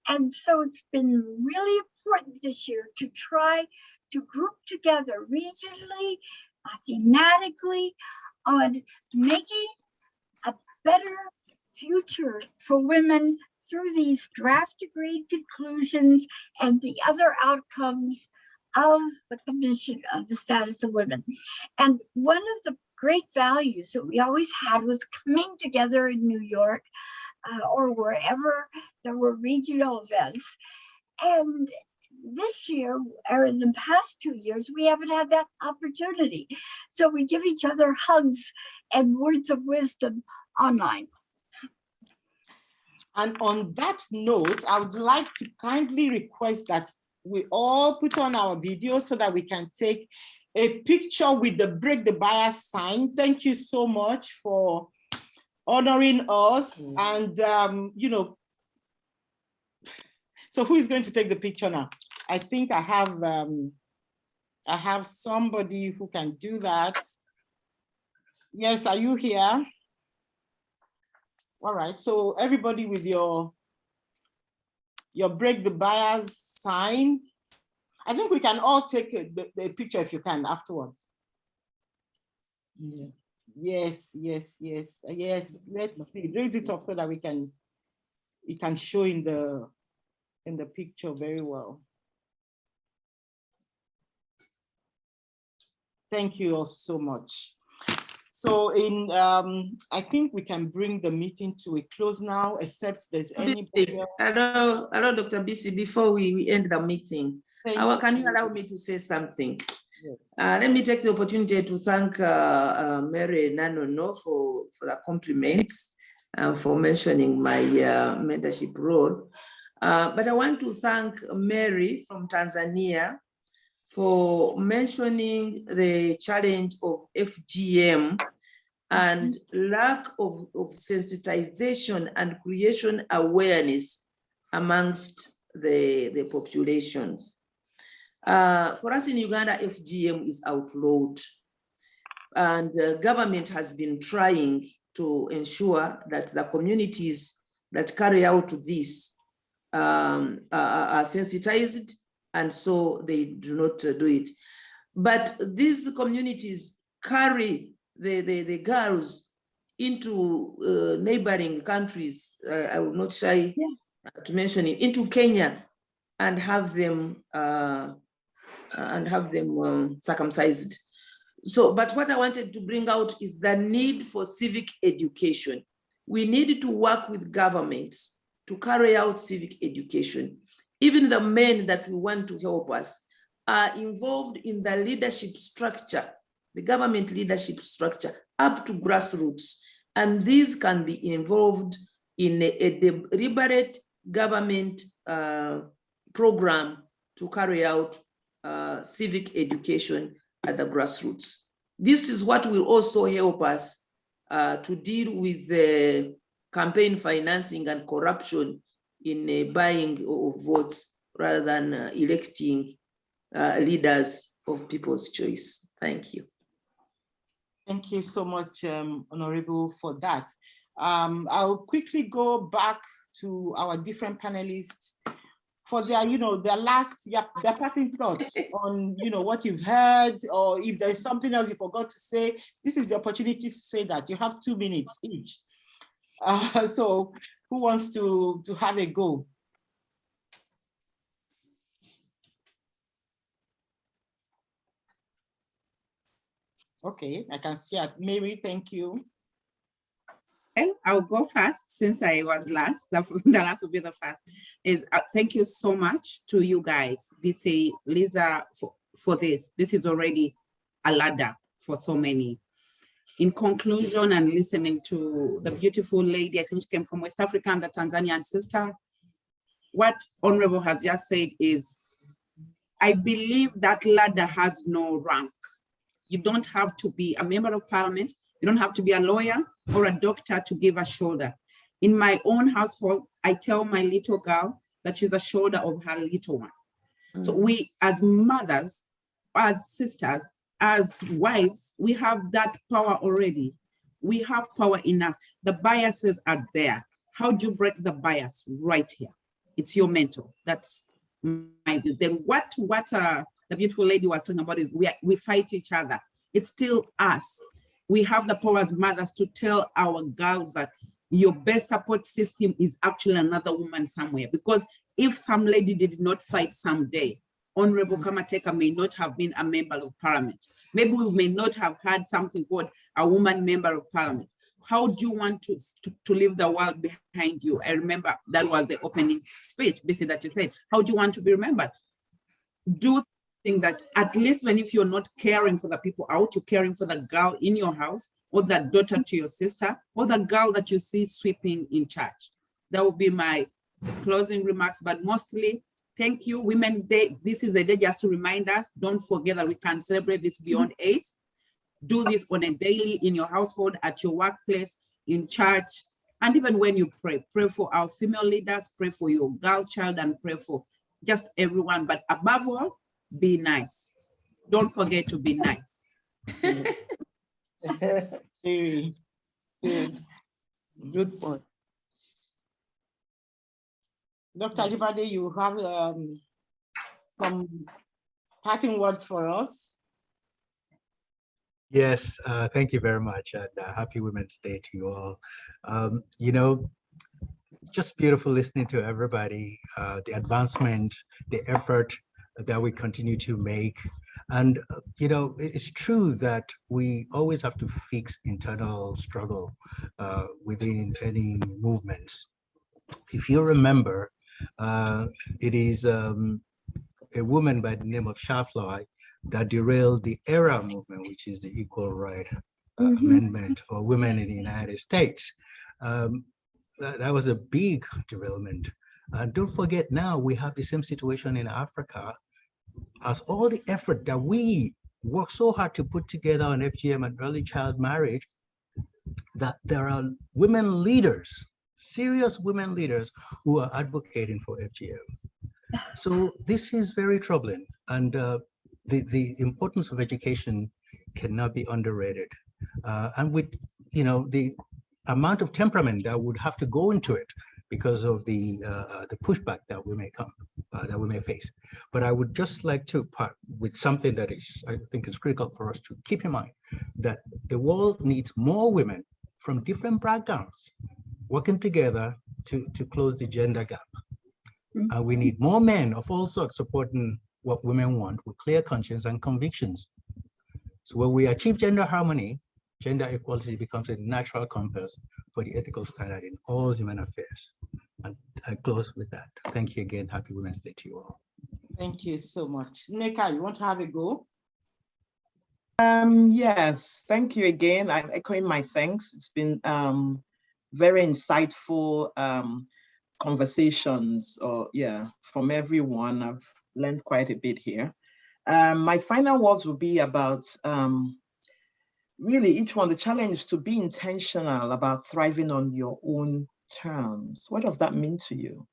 And so it's been really important this year to try to group together regionally, thematically, on making a better future for women through these draft agreed conclusions and the other outcomes of the Commission on the Status of Women. And one of the great values that we always had was coming together in New York or wherever there were regional events. And this year, or in the past 2 years, we haven't had that opportunity. So we give each other hugs and words of wisdom online. And on that note, I would like to kindly request that we all put on our video so that we can take a picture with the break the bias sign. Thank you so much for honoring us. And, you know, so who is going to take the picture now? I think I have somebody who can do that. Yes, are you here? All right, so everybody with your break the bias sign. I think we can all take the picture if you can afterwards. Yeah. Yes. Let's see, raise it up so that it can show in the picture very well. Thank you all so much. So I think we can bring the meeting to a close now, except there's anybody else. Hello, Dr. BC, before we end the meeting, can you allow me to say something? Yes. Let me take the opportunity to thank Mary Nanono for the compliments for mentioning my mentorship role. But I want to thank Mary from Tanzania for mentioning the challenge of FGM and lack of sensitization and creation awareness amongst the populations. For us in Uganda, FGM is outlawed, and the government has been trying to ensure that the communities that carry out this are sensitized, and so they do not do it. But these communities carry the girls into neighboring countries, I will not shy to mention it, into Kenya, and have them circumcised. So, but what I wanted to bring out is the need for civic education. We need to work with governments to carry out civic education. Even the men that we want to help us are involved in the leadership structure, the government leadership structure, up to grassroots. And these can be involved in a deliberate government program to carry out civic education at the grassroots. This is what will also help us to deal with the campaign financing and corruption in buying of votes rather than electing leaders of people's choice. Thank you. Thank you so much, Honorable, for that. I'll quickly go back to our different panelists for their, their parting thoughts on, what you've heard, or if there's something else you forgot to say. This is the opportunity to say that. You have 2 minutes each. So who wants to have a go? Okay, I can see it. Mary, thank you. Okay, I'll go first since I was last. The last will be the first. Thank you so much to you guys, BC, Lisa, for this. This is already a ladder for so many. In conclusion, and listening to the beautiful lady, I think she came from West Africa, and the Tanzanian sister, what Honorable has just said is, I believe that ladder has no rank. You don't have to be a member of parliament. You don't have to be a lawyer or a doctor to give a shoulder. In my own household, I tell my little girl that she's a shoulder of her little one. So we, as mothers, as sisters, as wives, we have that power already. We have power in us. The biases are there. How do you break the bias? Right here. It's your mentor. That's my view. Then what the beautiful lady was talking about is we fight each other. It's still us. We have the power as mothers to tell our girls that your best support system is actually another woman somewhere. Because if some lady did not fight someday, Honorable Kamateka may not have been a member of parliament. Maybe we may not have had something called a woman member of parliament. How do you want to leave the world behind you? I remember that was the opening speech, basically, that you said. How do you want to be remembered? Do something that at least when if you're not caring for the people out, you're caring for the girl in your house, or that daughter to your sister, or the girl that you see sweeping in church. That would be my closing remarks, but mostly, thank you. Women's Day, this is the day just to remind us, don't forget that we can celebrate this beyond AIDS. Do this on a daily in your household, at your workplace, in church, and even when you pray. Pray for our female leaders, pray for your girl child, and pray for just everyone. But above all, be nice. Don't forget to be nice. Good. Good point. Dr. Ajibade, you have some parting words for us. Yes, thank you very much, and happy Women's Day to you all. You know, just beautiful listening to everybody, the advancement, the effort that we continue to make. And, you know, it's true that we always have to fix internal struggle within any movements. If you remember, it is a woman by the name of Shafly that derailed the ERA movement, which is the Equal Right Amendment for women in the United States. That was a big derailment. And don't forget, now we have the same situation in Africa, as all the effort that we work so hard to put together on FGM and early child marriage, that there are women leaders, serious women leaders, who are advocating for FGM. So this is very troubling, and the importance of education cannot be underrated. And with, you know, the amount of temperament that would have to go into it because of the pushback that we may face. But I would just like to part with something that is, I think, is critical for us to keep in mind, that the world needs more women from different backgrounds working together to close the gender gap. We need more men of all sorts supporting what women want with clear conscience and convictions. So when we achieve gender harmony, gender equality becomes a natural compass for the ethical standard in all human affairs. And I close with that. Thank you again. Happy Women's Day to you all. Thank you so much. Nneka, you want to have a go? Yes, thank you again. I'm echoing my thanks. It's been very insightful conversations, from everyone. I've learned quite a bit here. My final words will be about really each one, the challenge to be intentional about thriving on your own terms. What does that mean to you?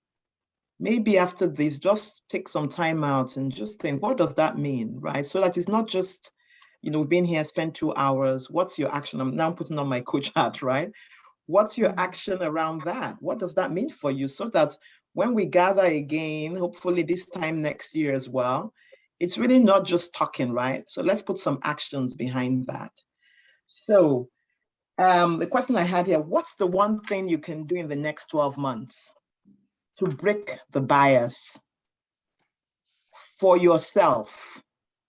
Maybe after this, just take some time out and just think, what does that mean, right? So that it's not just, you know, being here, spend 2 hours. What's your action? I'm now putting on my coach hat, right? What's your action around that? What does that mean for you? So that when we gather again, hopefully this time next year as well, it's really not just talking, right? So let's put some actions behind that. So the question I had here, what's the one thing you can do in the next 12 months to break the bias for yourself,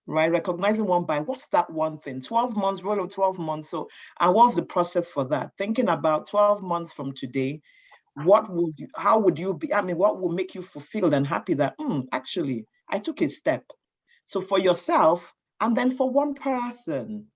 right? Recognizing one bias, what's that one thing? 12 months, roll of 12 months. So, and what's the process for that? Thinking about 12 months from today, what will you, how would you be, I mean, what will make you fulfilled and happy that, actually, I took a step. So for yourself, and then for one person,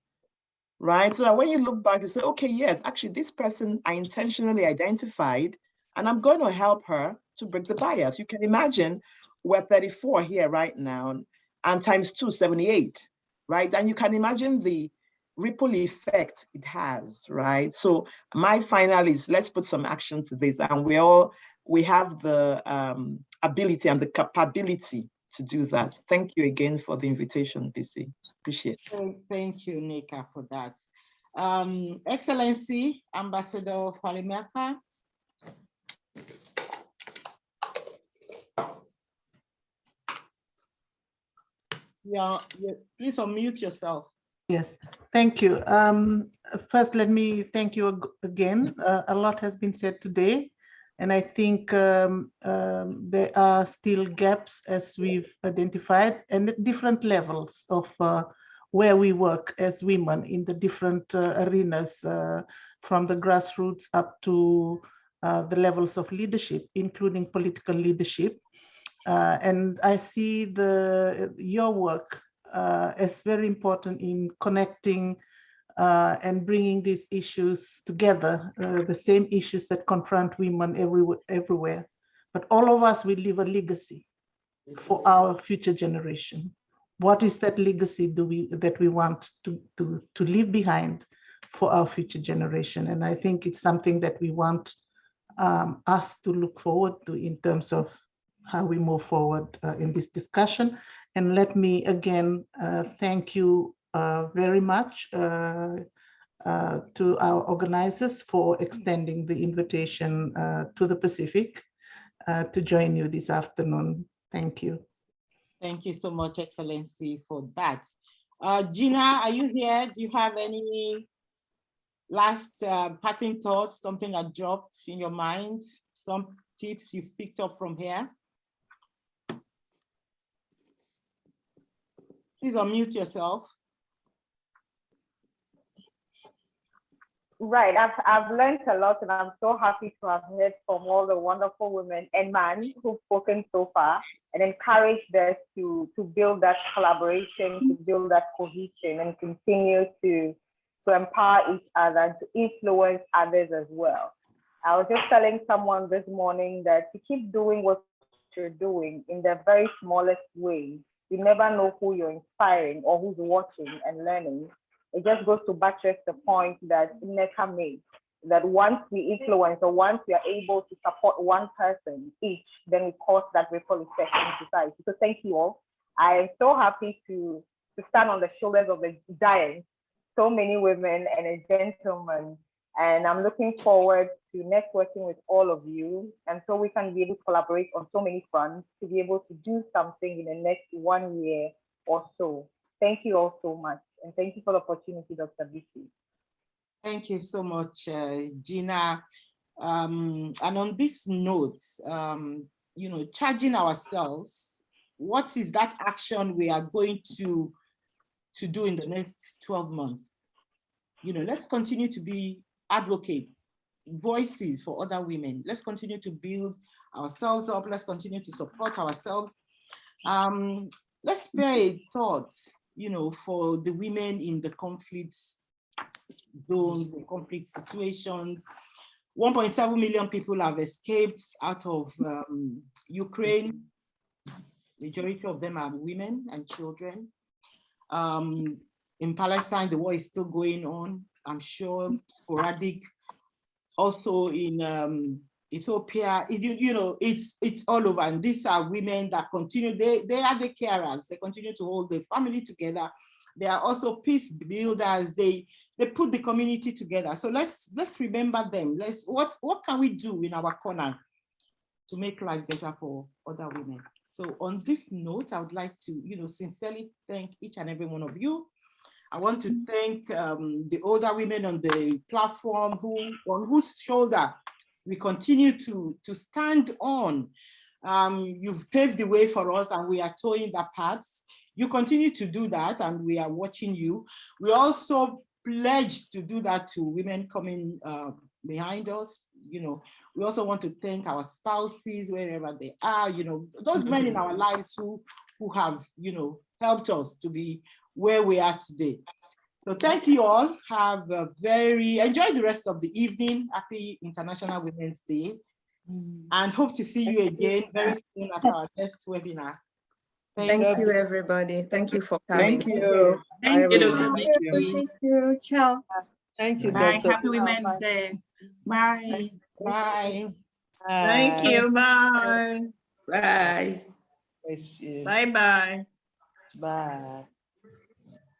right? So that when you look back, you say, okay, yes, actually this person I intentionally identified, and I'm going to help her to break the bias. You can imagine we're 34 here right now, and times 2, 78, right? And you can imagine the ripple effect it has, right? So my final is, let's put some action to this, and we have the ability and the capability to do that. Thank you again for the invitation, BC. Appreciate it. Thank you, Nneka, for that. Excellency, Ambassador Falemeka. Please unmute yourself. Yes, thank you. First, let me thank you again. A lot has been said today, And I think there are still gaps, as we've identified, and at different levels of where we work as women in the different arenas, from the grassroots up to the levels of leadership, including political leadership. And I see your work as very important in connecting and bringing these issues together, the same issues that confront women everywhere. But all of us will leave a legacy for our future generation. What is that legacy that we want to leave behind for our future generation? And I think it's something that we want us to look forward to in terms of how we move forward in this discussion. And let me again thank you very much to our organizers for extending the invitation to the Pacific to join you this afternoon. Thank you. Thank you so much, Excellency, for that. Gina, are you here? Do you have any last parting thoughts, something that dropped in your mind, some tips you've picked up from here? Please unmute yourself. Right, I've learned a lot, and I'm so happy to have heard from all the wonderful women and men who've spoken so far, and encouraged us to build that collaboration, to build that cohesion, and continue to empower each other and to influence others as well. I was just telling someone this morning that to keep doing what you're doing in the very smallest ways, you never know who you're inspiring or who's watching and learning. It just goes to buttress the point that Nneka made, that once we influence or once we are able to support one person each, then we cause that ripple effect in society. So thank you all. I am so happy to stand on the shoulders of the giants, so many women and a gentleman. And I'm looking forward to networking with all of you. And so we can be able to collaborate on so many fronts to be able to do something in the next 1 year or so. Thank you all so much. And thank you for the opportunity, Dr. Bisi. Thank you so much, Gina. And on this note, charging ourselves, what is that action we are going to do in the next 12 months? Let's continue to be advocate voices for other women. Let's continue to build ourselves up. Let's continue to support ourselves. Let's spare a thought, for the women in the conflict zones, the conflict situations. 1.7 million people have escaped out of Ukraine. Majority of them are women and children. In Palestine, the war is still going on. I'm sure sporadic. Also in Ethiopia, it's all over. And these are women that continue, they are the carers. They continue to hold the family together. They are also peace builders. They put the community together. So let's remember them. What can we do in our corner to make life better for other women? So on this note, I would like to, sincerely thank each and every one of you. I want to thank the older women on the platform on whose shoulder we continue to stand on. You've paved the way for us and we are towing the paths. You continue to do that and we are watching you. We also pledge to do that to women coming behind us. We also want to thank our spouses wherever they are, those men in our lives who have, helped us to be where we are today. So thank you all. Enjoy the rest of the evening. Happy International Women's Day. And hope to see you again very soon at our next webinar. Thank you, everybody. Thank you for coming. Thank you. Thank you, Dr. Thank you. Ciao. Thank you, Bye. Dr. Happy Women's Day. Bye. Bye. Thank you. Bye. Bye. Bless you. Bye-bye. Bye.